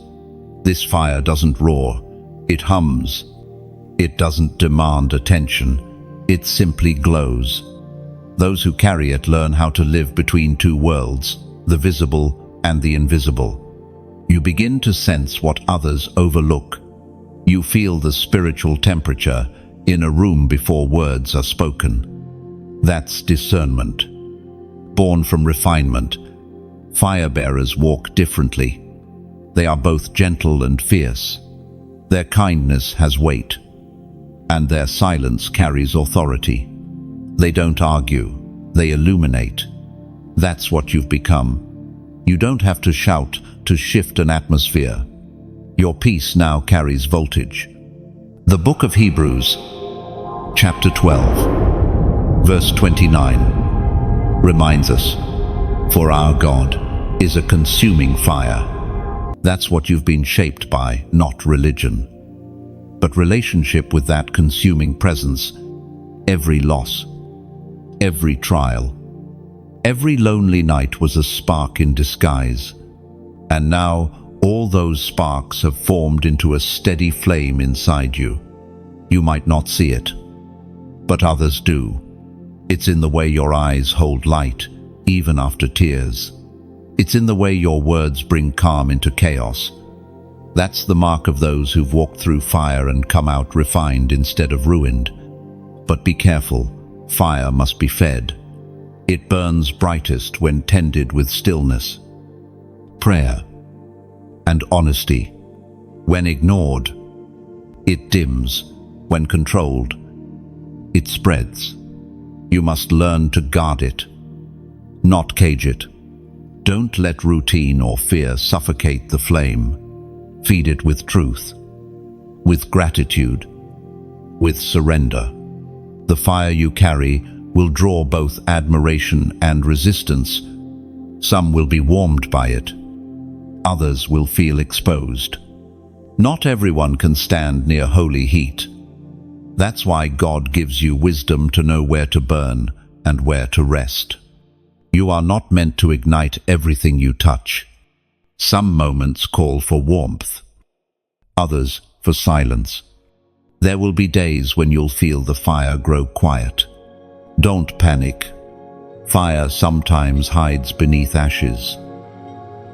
This fire doesn't roar, it hums. It doesn't demand attention, it simply glows. Those who carry it learn how to live between two worlds, the visible and the invisible. You begin to sense what others overlook. You feel the spiritual temperature in a room before words are spoken. That's discernment. Born from refinement, fire bearers walk differently. They are both gentle and fierce. Their kindness has weight, and their silence carries authority. They don't argue, they illuminate. That's what you've become. You don't have to shout to shift an atmosphere. Your peace now carries voltage. The book of Hebrews, chapter 12, verse 29, reminds us, "For our God is a consuming fire." That's what you've been shaped by, not religion, but relationship with that consuming presence. Every loss, every trial, every lonely night was a spark in disguise. And now all those sparks have formed into a steady flame inside you. You might not see it, but others do. It's in the way your eyes hold light, even after tears. It's in the way your words bring calm into chaos. That's the mark of those who've walked through fire and come out refined instead of ruined. But be careful, fire must be fed. It burns brightest when tended with stillness, prayer, and honesty. When ignored, it dims. When controlled, it spreads. You must learn to guard it, not cage it. Don't let routine or fear suffocate the flame. Feed it with truth, with gratitude, with surrender. The fire you carry will draw both admiration and resistance. Some will be warmed by it. Others will feel exposed. Not everyone can stand near holy heat. That's why God gives you wisdom to know where to burn and where to rest. You are not meant to ignite everything you touch. Some moments call for warmth, others for silence. There will be days when you'll feel the fire grow quiet. Don't panic. Fire sometimes hides beneath ashes,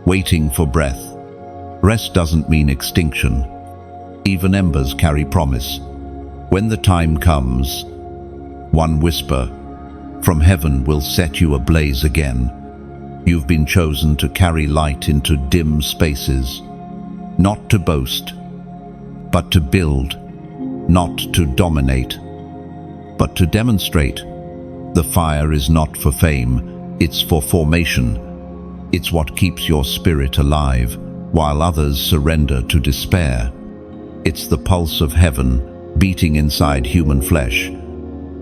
waiting for breath. Rest doesn't mean extinction. Even embers carry promise. When the time comes, one whisper from heaven will set you ablaze again. You've been chosen to carry light into dim spaces, not to boast, but to build, not to dominate, but to demonstrate. The fire is not for fame, it's for formation. It's what keeps your spirit alive, while others surrender to despair. It's the pulse of heaven beating inside human flesh.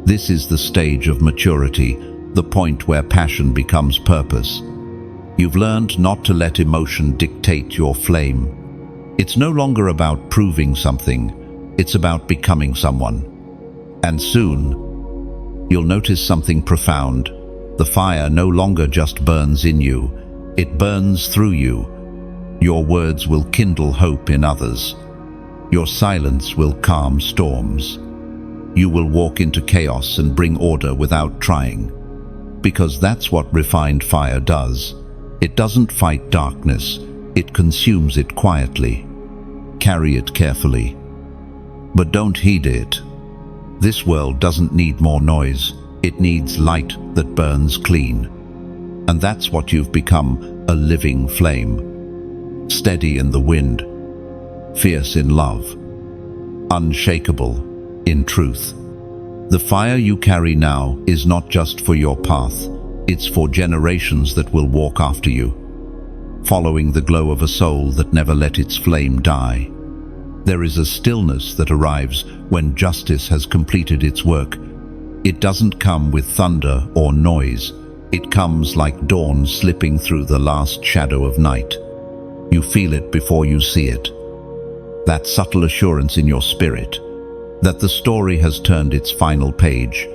This is the stage of maturity, the point where passion becomes purpose. You've learned not to let emotion dictate your flame. It's no longer about proving something, it's about becoming someone. And soon, you'll notice something profound. The fire no longer just burns in you, it burns through you. Your words will kindle hope in others. Your silence will calm storms. You will walk into chaos and bring order without trying. Because that's what refined fire does. It doesn't fight darkness, it consumes it quietly. Carry it carefully. But don't heed it. This world doesn't need more noise, it needs light that burns clean. And that's what you've become, a living flame. Steady in the wind, fierce in love, unshakable in truth. The fire you carry now is not just for your path, it's for generations that will walk after you, following the glow of a soul that never let its flame die. There is a stillness that arrives when justice has completed its work. It doesn't come with thunder or noise, it comes like dawn slipping through the last shadow of night. You feel it before you see it. That subtle assurance in your spirit that the story has turned its final page.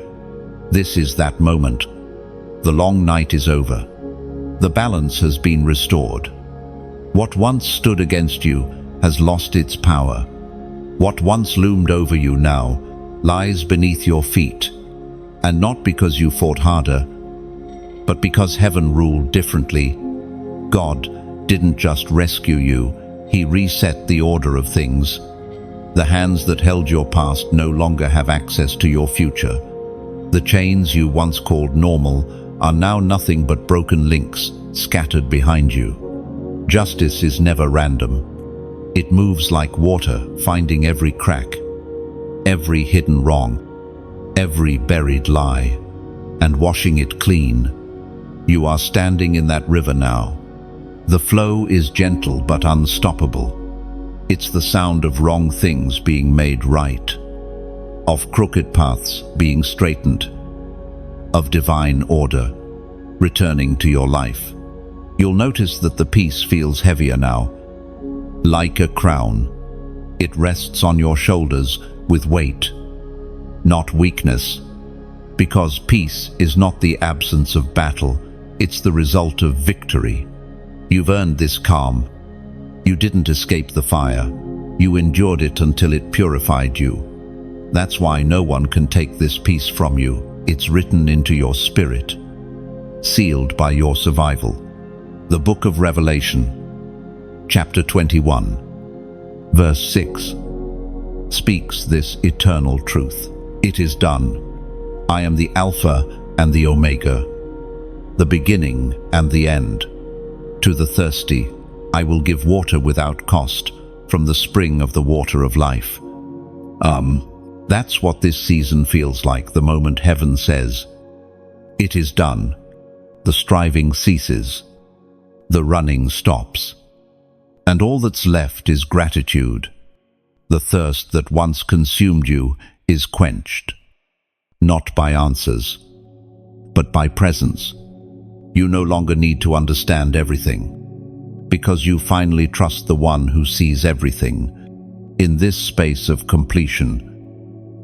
This is that moment. The long night is over. The balance has been restored. What once stood against you has lost its power. What once loomed over you now lies beneath your feet. And not because you fought harder, but because heaven ruled differently. God didn't just rescue you, He reset the order of things. The hands that held your past no longer have access to your future. The chains you once called normal are now nothing but broken links scattered behind you. Justice is never random. It moves like water, finding every crack, every hidden wrong, every buried lie, and washing it clean. You are standing in that river now. The flow is gentle but unstoppable. It's the sound of wrong things being made right, of crooked paths being straightened, of divine order returning to your life. You'll notice that the peace feels heavier now, like a crown. It rests on your shoulders with weight, not weakness, because peace is not the absence of battle, it's the result of victory. You've earned this calm. You didn't escape the fire. You endured it until it purified you. That's why no one can take this peace from you. It's written into your spirit, sealed by your survival. The Book of Revelation, chapter 21, verse 6, speaks this eternal truth. It is done. I am the Alpha and the Omega, the beginning and the end. To the thirsty, I will give water without cost from the spring of the water of life. That's what this season feels like, the moment heaven says, it is done. The striving ceases. The running stops. And all that's left is gratitude. The thirst that once consumed you is quenched, not by answers, but by presence. You no longer need to understand everything, because you finally trust the one who sees everything. In this space of completion,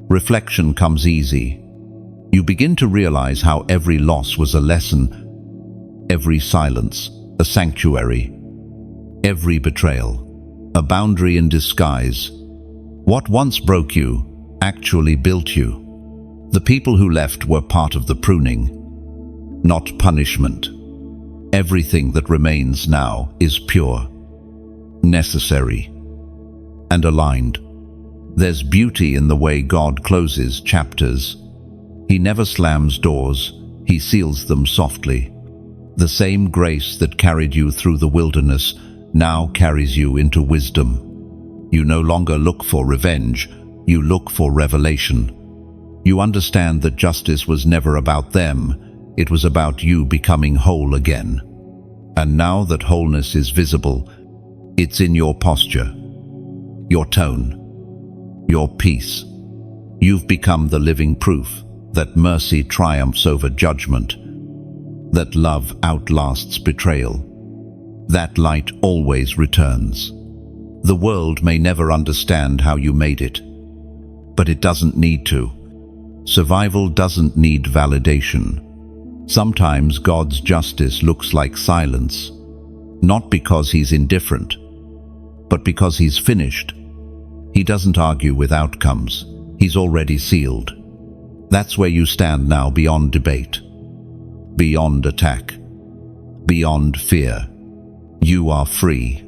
reflection comes easy. You begin to realize how every loss was a lesson, every silence a sanctuary, every betrayal a boundary in disguise. What once broke you actually built you. The people who left were part of the pruning, not punishment. Everything that remains now is pure, necessary, and aligned. There's beauty in the way God closes chapters. He never slams doors, he seals them softly. The same grace that carried you through the wilderness now carries you into wisdom. You no longer look for revenge, you look for revelation. You understand that justice was never about them, it was about you becoming whole again. And now that wholeness is visible, it's in your posture, your tone, your peace. You've become the living proof that mercy triumphs over judgment, that love outlasts betrayal, that light always returns. The world may never understand how you made it, but it doesn't need to. Survival doesn't need validation. Sometimes God's justice looks like silence, not because he's indifferent, but because he's finished. He doesn't argue with outcomes. He's already sealed. That's where you stand now, beyond debate, beyond attack, beyond fear. You are free,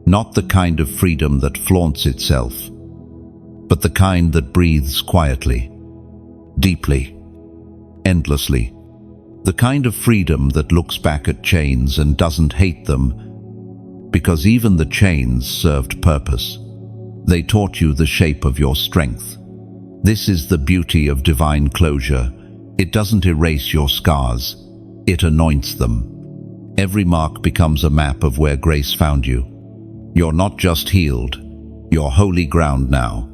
not the kind of freedom that flaunts itself, but the kind that breathes quietly, deeply, endlessly. The kind of freedom that looks back at chains and doesn't hate them, because even the chains served purpose. They taught you the shape of your strength. This is the beauty of divine closure. It doesn't erase your scars, it anoints them. Every mark becomes a map of where grace found you. You're not just healed, you're holy ground now.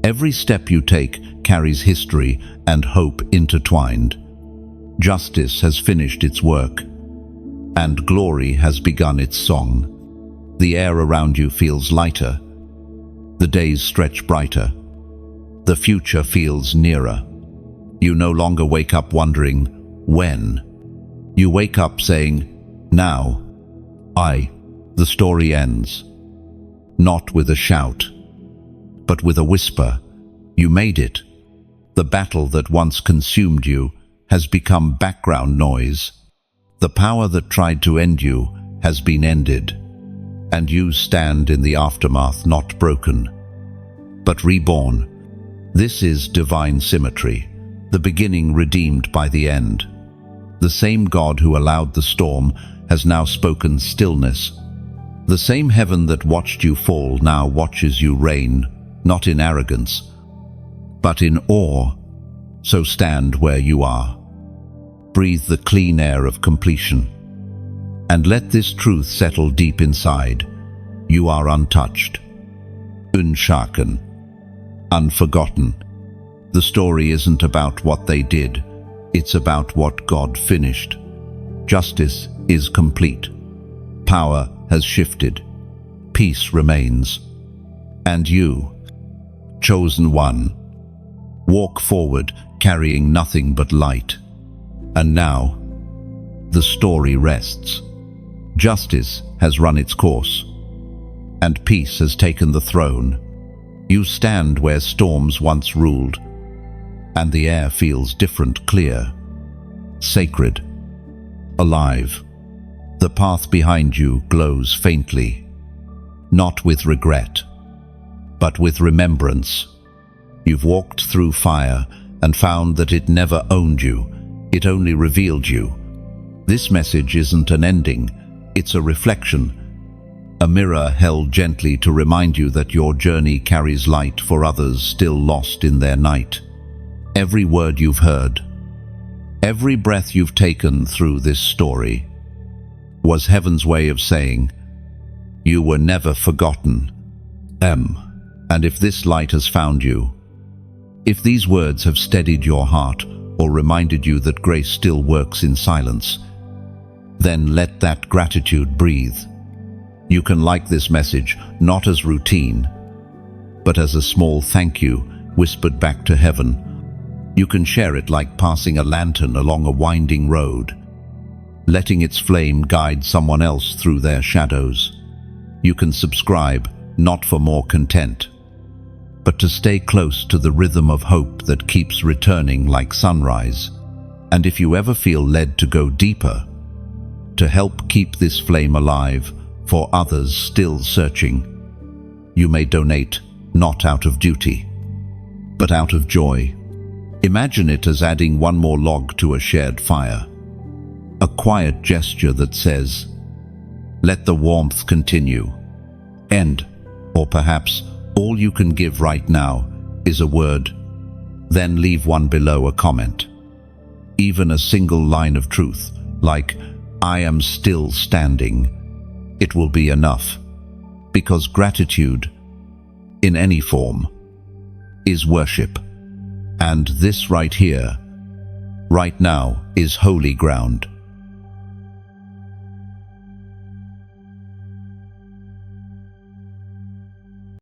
Every step you take carries history and hope intertwined. Justice has finished its work, and glory has begun its song. The air around you feels lighter. The days stretch brighter. The future feels nearer. You no longer wake up wondering, when? You wake up saying, now. The story ends. Not with a shout, but with a whisper. You made it. The battle that once consumed you has become background noise. The power that tried to end you has been ended, and you stand in the aftermath not broken, but reborn. This is divine symmetry, the beginning redeemed by the end. The same God who allowed the storm has now spoken stillness. The same heaven that watched you fall now watches you reign, not in arrogance, but in awe. So stand where you are. Breathe the clean air of completion, and let this truth settle deep inside. You are untouched, unshaken, unforgotten. The story isn't about what they did, it's about what God finished. Justice is complete. Power has shifted. Peace remains. And you, chosen one, walk forward carrying nothing but light. And now, the story rests. Justice has run its course, and peace has taken the throne. You stand where storms once ruled, and the air feels different, clear, sacred, alive. The path behind you glows faintly, not with regret, but with remembrance. You've walked through fire and found that it never owned you. It only revealed you. This message isn't an ending, it's a reflection, a mirror held gently to remind you that your journey carries light for others still lost in their night. Every word you've heard, every breath you've taken through this story was heaven's way of saying, you were never forgotten. And if this light has found you, If these words have steadied your heart or reminded you that grace still works in silence, then let that gratitude breathe. You can like this message not as routine, but as a small thank you whispered back to heaven. You can share it like passing a lantern along a winding road, letting its flame guide someone else through their shadows. You can subscribe, not for more content, but to stay close to the rhythm of hope that keeps returning like sunrise. And if you ever feel led to go deeper, to help keep this flame alive for others still searching, you may donate not out of duty, but out of joy. Imagine it as adding one more log to a shared fire, a quiet gesture that says, "Let the warmth continue." End. Or perhaps all you can give right now is a word. Then leave one below, a comment. Even a single line of truth, like, "I am still standing," it will be enough. Because gratitude, in any form, is worship. And this right here, right now, is holy ground.